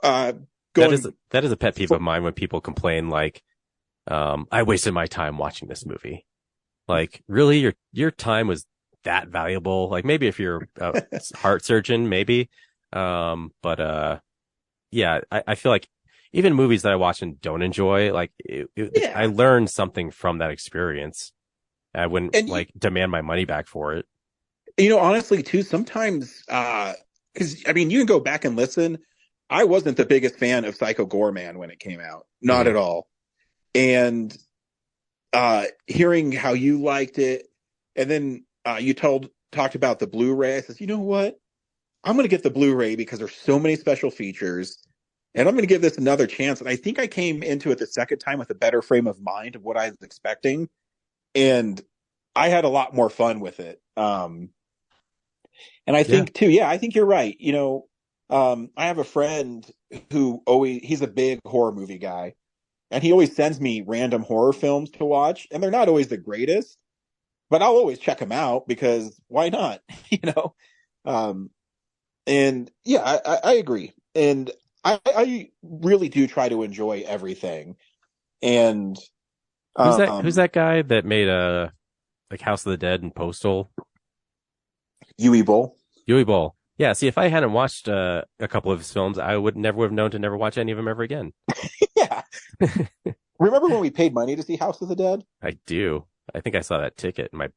that is a pet peeve of mine when people complain like, "I wasted my time watching this movie." Like, really, your time was that valuable? Like, maybe if you're a heart surgeon, maybe. But yeah, I feel like even movies that I watch and don't enjoy, like I learned something from that experience. I wouldn't demand my money back for it. Honestly, too, sometimes, because I mean, you can go back and listen. I wasn't the biggest fan of Psycho Goreman when it came out, not at all. And hearing how you liked it, and then you talked about the Blu-ray. I said, you know what? I'm going to get the Blu-ray because there's so many special features. And I'm going to give this another chance. And I think I came into it the second time with a better frame of mind of what I was expecting. And I had a lot more fun with it. And I think too, I think you're right. I have a friend who he's a big horror movie guy. And he always sends me random horror films to watch. And they're not always the greatest, but I'll always check them out because why not? And yeah, I agree. And I really do try to enjoy everything. And who's that guy that made like House of the Dead and Postal. Yui Bowl. Yui Bowl. Yeah, see, if I hadn't watched a couple of his films, I would never have known to never watch any of them ever again. Yeah. Remember when we paid money to see House of the Dead? I do. I think I saw that ticket in my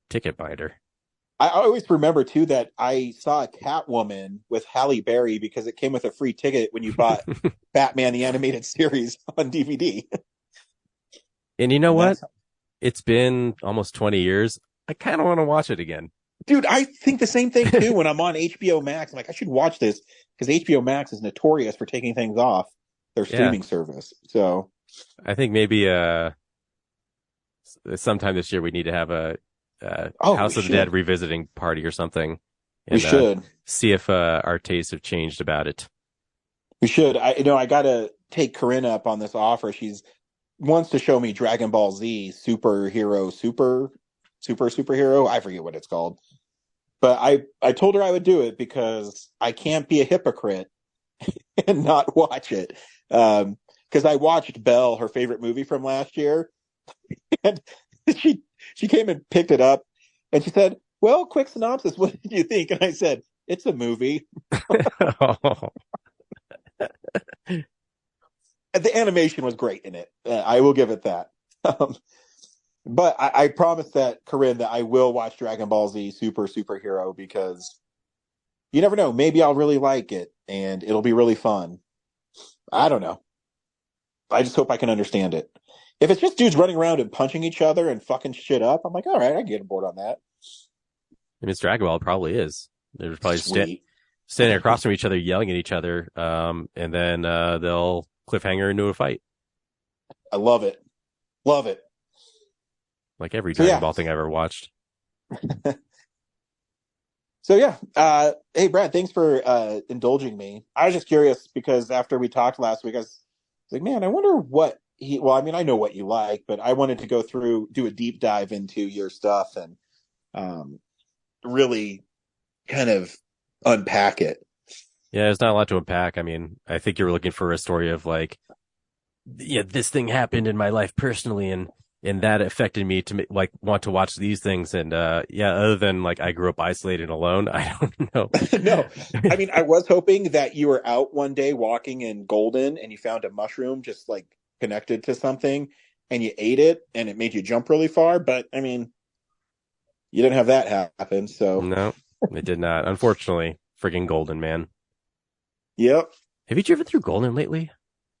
ticket binder. I always remember, too, that I saw a Catwoman with Halle Berry because it came with a free ticket when you bought Batman the Animated Series on DVD. And you know what? It's been almost 20 years. I kind of want to watch it again. Dude, I think the same thing, too, when I'm on HBO Max. I'm like, I should watch this because HBO Max is notorious for taking things off their streaming service. So I think maybe sometime this year we need to have a House of the Dead revisiting party or something. And, we should see if our tastes have changed about it. We should. I got to take Corinne up on this offer. She's wants to show me Dragon Ball Z superhero, superhero. I forget what it's called, but I told her I would do it because I can't be a hypocrite and not watch it. Because I watched Belle, her favorite movie from last year, and she came and picked it up, and she said, "Well, quick synopsis. What did you think?" And I said, "It's a movie." The animation was great in it. I will give it that. But I promise that, Corinne, that I will watch Dragon Ball Z superhero because you never know. Maybe I'll really like it and it'll be really fun. I don't know. I just hope I can understand it. If it's just dudes running around and punching each other and fucking shit up, I'm like, all right, I can get on board on that. And it's Dragon Ball, it probably is. They're probably standing across from each other, yelling at each other, and then they'll cliffhanger into a fight. I love it. Love it. Like every Dragon Ball thing I've ever watched. So yeah. Hey, Brad, thanks for indulging me. I was just curious because after we talked last week, I was like, man, I wonder what I know what you like, but I wanted to go through, do a deep dive into your stuff and really kind of unpack it. Yeah, there's not a lot to unpack. I mean, I think you're looking for a story of like, yeah, this thing happened in my life personally, and that affected me to like want to watch these things. And other than like I grew up isolated and alone, I don't know. No, I mean, I was hoping that you were out one day walking in Golden and you found a mushroom just like connected to something, and you ate it and it made you jump really far. But I mean, you didn't have that happen, so no, it did not. Unfortunately, freaking Golden, man. Yep. Have you driven through Golden lately?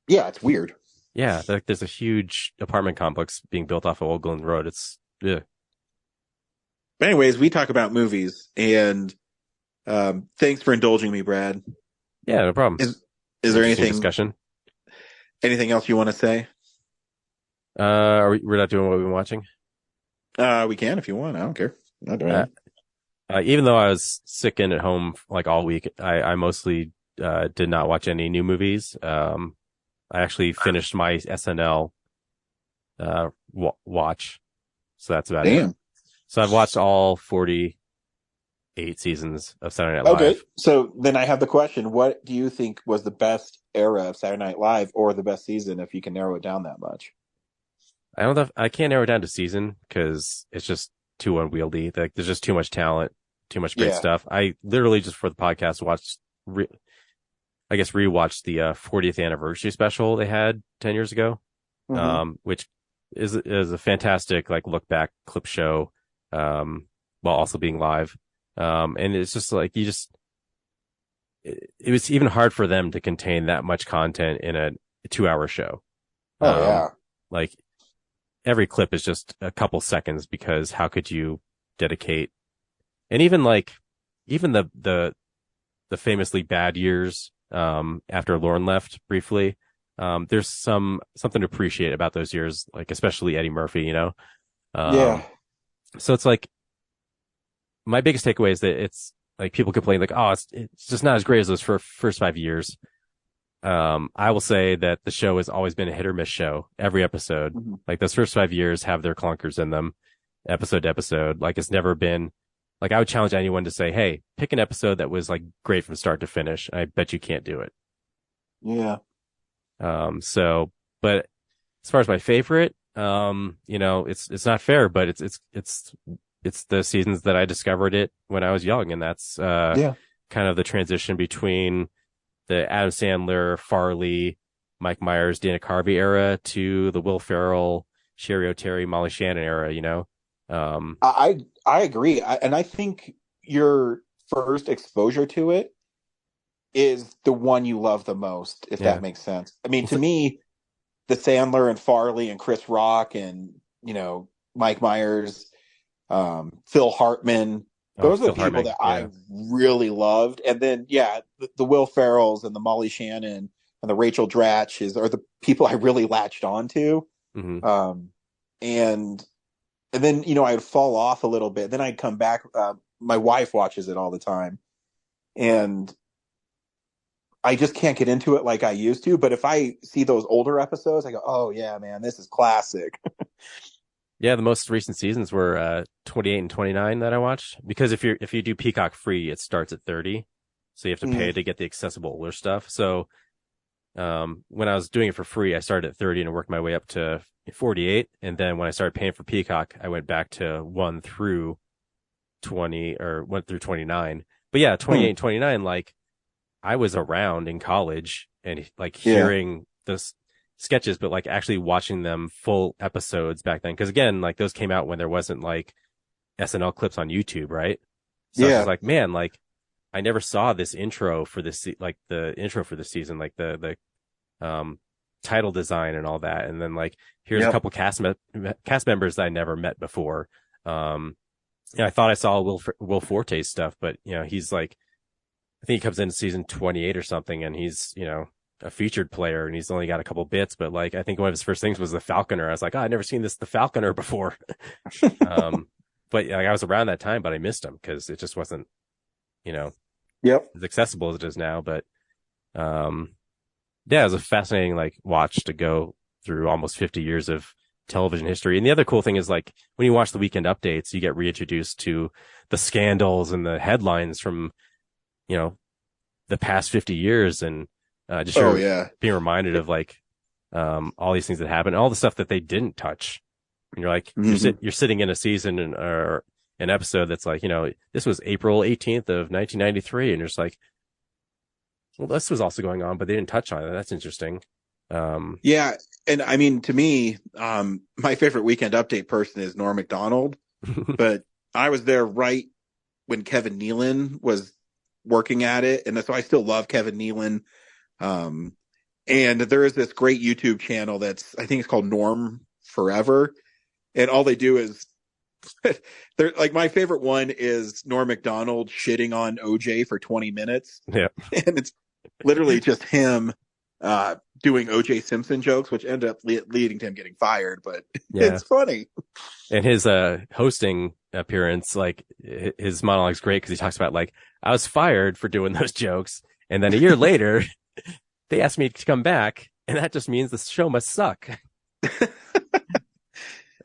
Yeah, it's weird. Yeah, there's a huge apartment complex being built off of Old Golden Road. It's yeah. Anyways, we talk about movies, and thanks for indulging me, Brad. Yeah, no problem. Is there anything discussion? Anything else you want to say? We're not doing what we've been watching? We can if you want. I don't care. Not doing it. Even though I was sick and at home like all week, I mostly did not watch any new movies. I actually finished my SNL watch, so that's about it. So I've watched all 48 seasons of Saturday Night Live. Okay, so then I have the question: what do you think was the best era of Saturday Night Live, or the best season, if you can narrow it down that much? I don't know. I can't narrow it down to season because it's just too unwieldy. Like there's just too much talent, too much great stuff. I literally just for the podcast watched. Rewatched the 40th anniversary special they had 10 years ago, which is a fantastic like look back clip show, while also being live. And it's just like it was even hard for them to contain that much content in a 2-hour show. Like every clip is just a couple seconds because how could you dedicate? And even the famously bad years. After Lauren left briefly, there's something to appreciate about those years, like especially Eddie Murphy, you know? So it's like, my biggest takeaway is that it's like people complain like, oh, it's just not as great as those first 5 years. I will say that the show has always been a hit or miss show every episode. Like those first 5 years have their clunkers in them episode to episode. Like it's never been like, I would challenge anyone to say, hey, pick an episode that was like great from start to finish. I bet you can't do it. Yeah. But as far as my favorite, it's not fair, but it's the seasons that I discovered it when I was young, and that's kind of the transition between the Adam Sandler, Farley, Mike Myers, Dana Carvey era to the Will Ferrell, Sherry O'Terry, Molly Shannon era. I agree, and I think your first exposure to it is the one you love the most, if that makes sense. I mean, to me, the Sandler and Farley and Chris Rock and Mike Myers, Phil Hartman. Those are the people that I really loved. And then, the Will Ferrells and the Molly Shannon and the Rachel Dratch are the people I really latched onto. Mm-hmm. And then, I'd fall off a little bit. Then I'd come back. My wife watches it all the time. And I just can't get into it like I used to. But if I see those older episodes, I go, oh, yeah, man, this is classic. Yeah, the most recent seasons were 28 and 29 that I watched. Because if you do Peacock free, it starts at 30. So you have to pay to get the accessible older stuff. So when I was doing it for free, I started at 30 and worked my way up to 48. And then when I started paying for Peacock, I went back to 1 through 20 or 1 through 29. But yeah, 28 and 29, like I was around in college and like hearing this sketches, but like actually watching them full episodes back then. Cause again, like those came out when there wasn't like SNL clips on YouTube, right? So I was like, man, like I never saw this intro for this, like the intro for the season, like the title design and all that. And then like, here's a couple cast members that I never met before. I thought I saw Will Forte's stuff, but he's like, I think he comes in season 28 or something, and he's, a featured player, and he's only got a couple bits, but like, I think one of his first things was the Falconer. I was like, I've never seen the Falconer before. But like, I was around that time, but I missed him because it just wasn't, as accessible as it is now. But, it was a fascinating, like, watch to go through almost 50 years of television history. And the other cool thing is, like, when you watch the weekend updates, you get reintroduced to the scandals and the headlines from, the past 50 years, and being reminded of like all these things that happened, all the stuff that they didn't touch. And you're like, you're sitting in a season or an episode that's like, this was April 18th of 1993, and you're just like, well, this was also going on, but they didn't touch on it. That's interesting. And I mean, to me, my favorite weekend update person is Norm Macdonald, but I was there right when Kevin Nealon was working at it, and so I still love Kevin Nealon. And there is this great YouTube channel I think it's called Norm Forever, and all they do is they're like, my favorite one is Norm Macdonald shitting on OJ for 20 minutes. Yeah, and it's literally just him doing OJ Simpson jokes, which end up leading to him getting fired, but it's funny. And his hosting appearance, like his monologue's great because he talks about like, I was fired for doing those jokes, and then a year later they asked me to come back, and that just means the show must suck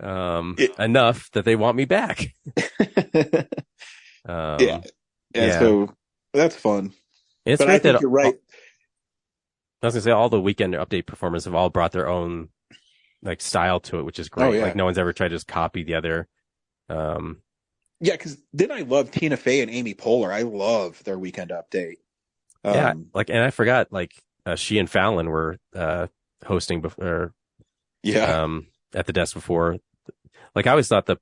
enough that they want me back. So that's fun. It's but I think you're right. I was gonna say all the weekend update performers have all brought their own like style to it, which is great. Like no one's ever tried to just copy the other. Because then I love Tina Fey and Amy Poehler. I love their weekend update. And I forgot, like she and Fallon were hosting before. At the desk before. Like I always thought the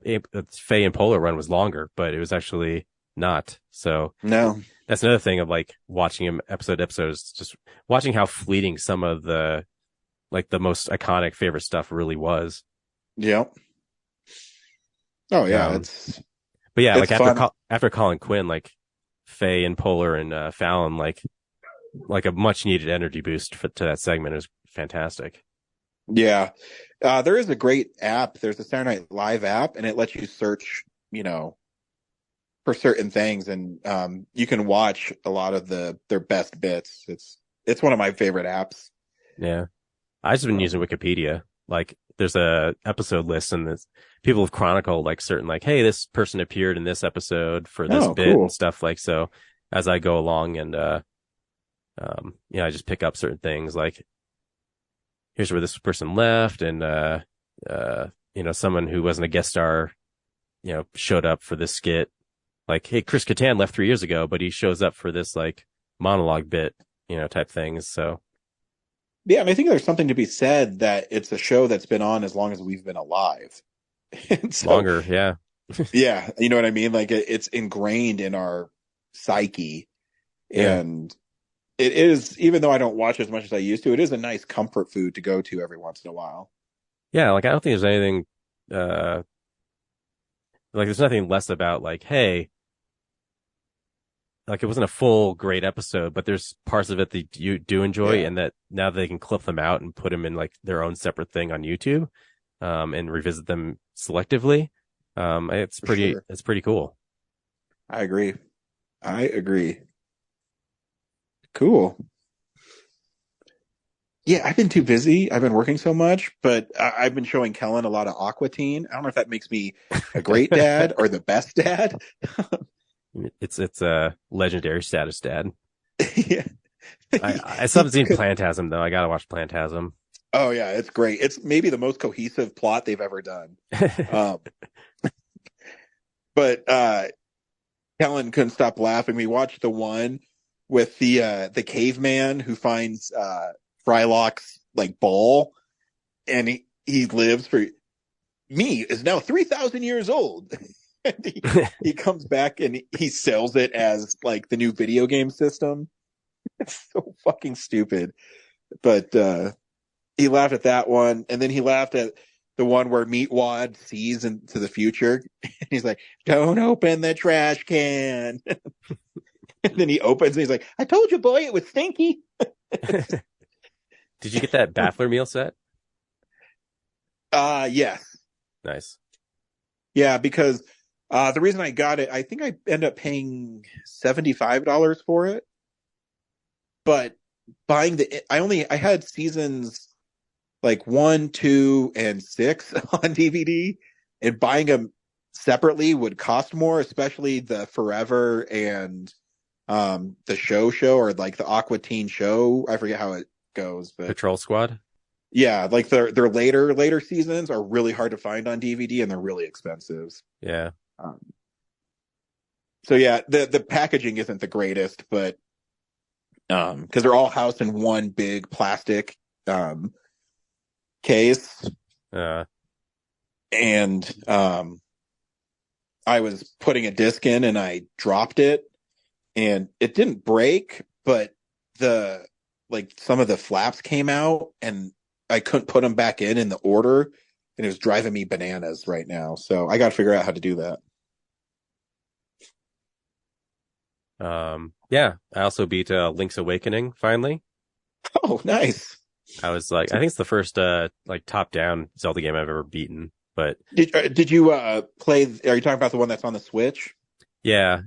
Fey and Poehler run was longer, but it was actually not. So no, that's another thing of like watching him episode to episode, is just watching how fleeting some of the like the most iconic favorite stuff really was. Yeah. Oh yeah, but yeah, like after Colin Quinn, like Faye and Poehler and Fallon, like a much needed energy boost to that segment. Is fantastic. Yeah, there is a great app. There's a Saturday Night Live app, and it lets you search, for certain things, and you can watch a lot of their best bits. It's one of my favorite apps. Yeah, I've just been using Wikipedia. Like, there's a episode list, and people have chronicled like certain, like, hey, this person appeared in this episode for this bit and stuff. Like, so as I go along, and I just pick up certain things. Like, here's where this person left, and someone who wasn't a guest star, showed up for this skit. Like, hey, Chris Kattan left 3 years ago, but he shows up for this like monologue bit, type things. So. Yeah, and I think there's something to be said that it's a show that's been on as long as we've been alive. So, longer, yeah. Yeah, you know what I mean? Like it's ingrained in our psyche. Yeah. And it is, even though I don't watch as much as I used to, it is a nice comfort food to go to every once in a while. Yeah, like I don't think there's anything like there's nothing less about like, hey, like it wasn't a full great episode, but there's parts of it that you do enjoy, and that now they can clip them out and put them in like their own separate thing on YouTube, and revisit them selectively. It's pretty cool. I agree. Cool. Yeah, I've been too busy. I've been working so much, but I've been showing Kellen a lot of Aqua Teen. I don't know if that makes me a great dad or the best dad. It's a legendary status dad. Yeah. I still haven't seen Plantasm though. I gotta watch Plantasm. Oh yeah, it's great. It's maybe the most cohesive plot they've ever done. But Kellen couldn't stop laughing. We watched the one with the caveman who finds Frylock's like ball, and he lives for me is now 3,000 years old. And he comes back and he sells it as like the new video game system. It's so fucking stupid. But he laughed at that one, and then he laughed at the one where Meatwad sees into the future. And he's like, "Don't open the trash can." And then he opens and he's like, "I told you, boy, it was stinky." Did you get that Baffler meal set? Yes. Nice. Yeah, because the reason I got it, I think I ended up paying $75 for it. But buying I had seasons like 1, 2, and 6 on DVD, and buying them separately would cost more, especially the Forever and the show or like the Aqua Teen show. I forget how it goes, but Patrol Squad. Yeah, like their later seasons are really hard to find on DVD, and they're really expensive. Yeah. So yeah, the packaging isn't the greatest, but because they're all housed in one big plastic case. And I was putting a disc in and I dropped it, and it didn't break, but some of the flaps came out and I couldn't put them back in the order, and it was driving me bananas right now. So I got to figure out how to do that. Yeah, I also beat Link's Awakening finally. Oh, nice. I was like, I think it's the first like top-down Zelda game I've ever beaten. But did you play? Are you talking about the one that's on the Switch? Yeah,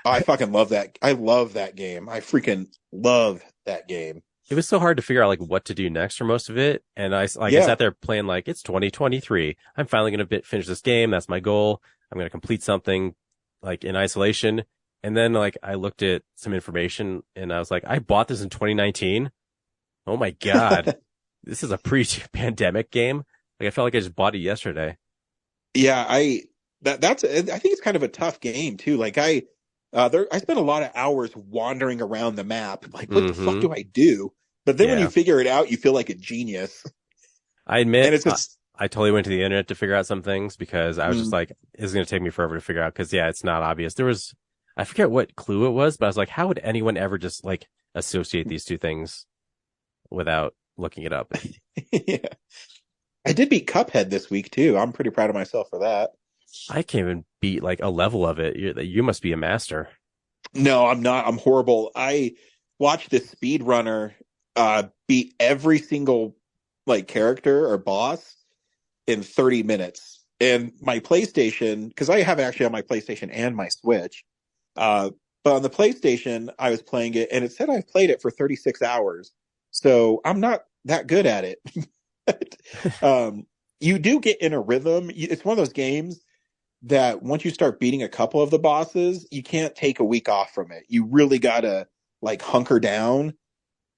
I fucking love that. I love that game. I freaking love that game. It was so hard to figure out like what to do next for most of it, and I sat there playing like it's 2023. I'm finally gonna finish this game. That's my goal. I'm gonna complete something like in isolation. And then like I looked at some information and I was like, I bought this in 2019. Oh my God. This is a pre-pandemic game. Like I felt like I just bought it yesterday. Yeah, I think it's kind of a tough game too. Like I spent a lot of hours wandering around the map. Like, what the fuck do I do? But then when you figure it out, you feel like a genius. I admit, and it's just, I totally went to the internet to figure out some things because I was just like, it's going to take me forever to figure out. Cause it's not obvious. I forget what clue it was, but I was like, how would anyone ever just like associate these two things without looking it up? Yeah. I did beat Cuphead this week too. I'm pretty proud of myself for that. I can't even beat like a level of it. You must be a master. No, I'm not. I'm horrible. I watched this speedrunner beat every single like character or boss in 30 minutes. And my PlayStation, because I have it actually on my PlayStation and my Switch. But on the PlayStation, I was playing it and it said I've played it for 36 hours. So I'm not that good at it. You do get in a rhythm. It's one of those games that once you start beating a couple of the bosses, you can't take a week off from it. You really gotta like hunker down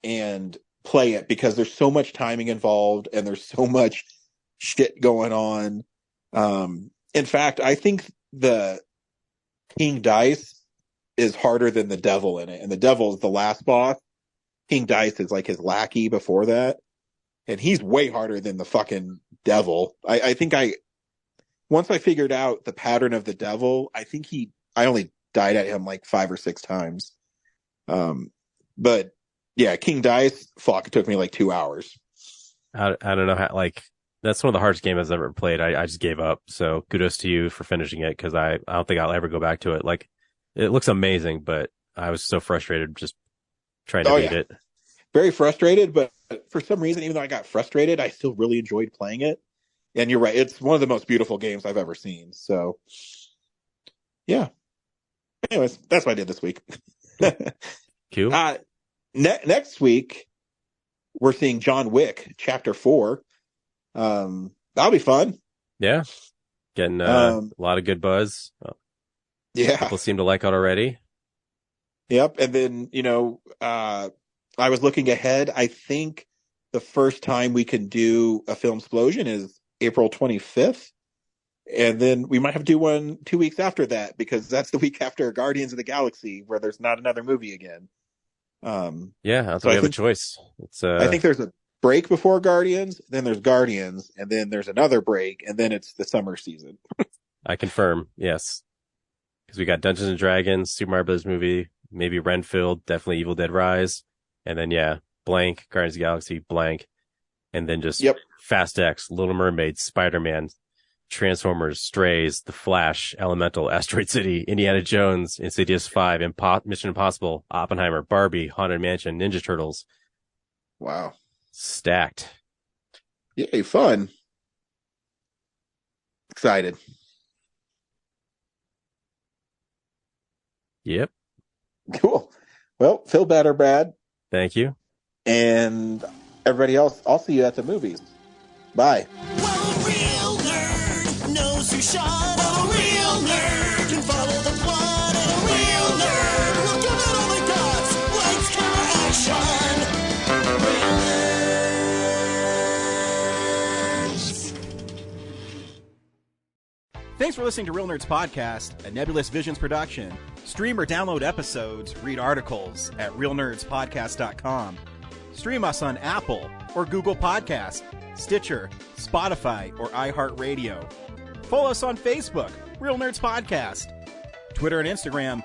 and play it because there's so much timing involved and there's so much shit going on. In fact, I think the King Dice is harder than the Devil in it, and the Devil is the last boss. King Dice is like his lackey before that, and he's way harder than the fucking Devil. I think once I figured out the pattern of the Devil, I only died at him like 5 or 6 times. But yeah, King Dice, fuck, it took me like 2 hours. I don't know how, like, that's one of the hardest games I've ever played. I just gave up. So kudos to you for finishing it, because I don't think I'll ever go back to it. Like, it looks amazing, but I was so frustrated just trying to beat it. Very frustrated, but for some reason, even though I got frustrated, I still really enjoyed playing it. And you're right, it's one of the most beautiful games I've ever seen. So, yeah. Anyways, that's what I did this week. Cool. Next week, we're seeing John Wick, Chapter 4. That'll be fun. Yeah. Getting a lot of good buzz. Yeah. People seem to like it already. Yep. And then, I was looking ahead. I think the first time we can do a film explosion is April 25th. And then we might have to do one 2 weeks after that, because that's the week after Guardians of the Galaxy, where there's not another movie again. Yeah, so we have a choice. I think there's a break before Guardians, then there's Guardians, and then there's another break, and then it's the summer season. I confirm, yes. Because we got Dungeons and Dragons, Super Mario Bros. Movie, maybe Renfield, definitely Evil Dead Rise, and then blank, Guardians of the Galaxy, blank, and then just Fast X, Little Mermaid, Spider-Man, Transformers, Strays, The Flash, Elemental, Asteroid City, Indiana Jones, Insidious 5, Mission Impossible, Oppenheimer, Barbie, Haunted Mansion, Ninja Turtles. Wow. Stacked. Yay, fun. Excited. Yep. Cool. Well, feel better, Brad. Thank you. And everybody else, I'll see you at the movies. Bye. Well, a real nerd knows who shot. A real nerd can follow the plot. And a real nerd will give it all they got. Lights, camera, action. Real nerds. Thanks for listening to Real Nerds Podcast, a Nebulous Visions production. Stream or download episodes, read articles at realnerdspodcast.com. Stream us on Apple or Google Podcast, Stitcher, Spotify, or iHeartRadio. Follow us on Facebook, Real Nerds Podcast. Twitter and Instagram,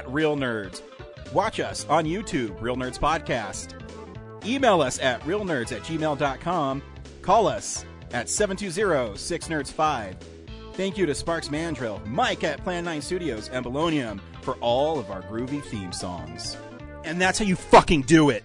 @Real Nerds. Watch us on YouTube, Real Nerds Podcast. Email us at realnerds@gmail.com. Call us at 720-6nerds5. Thank you to Sparks Mandrill, Mike at Plan 9 Studios, and Bolognium for all of our groovy theme songs. And that's how you fucking do it!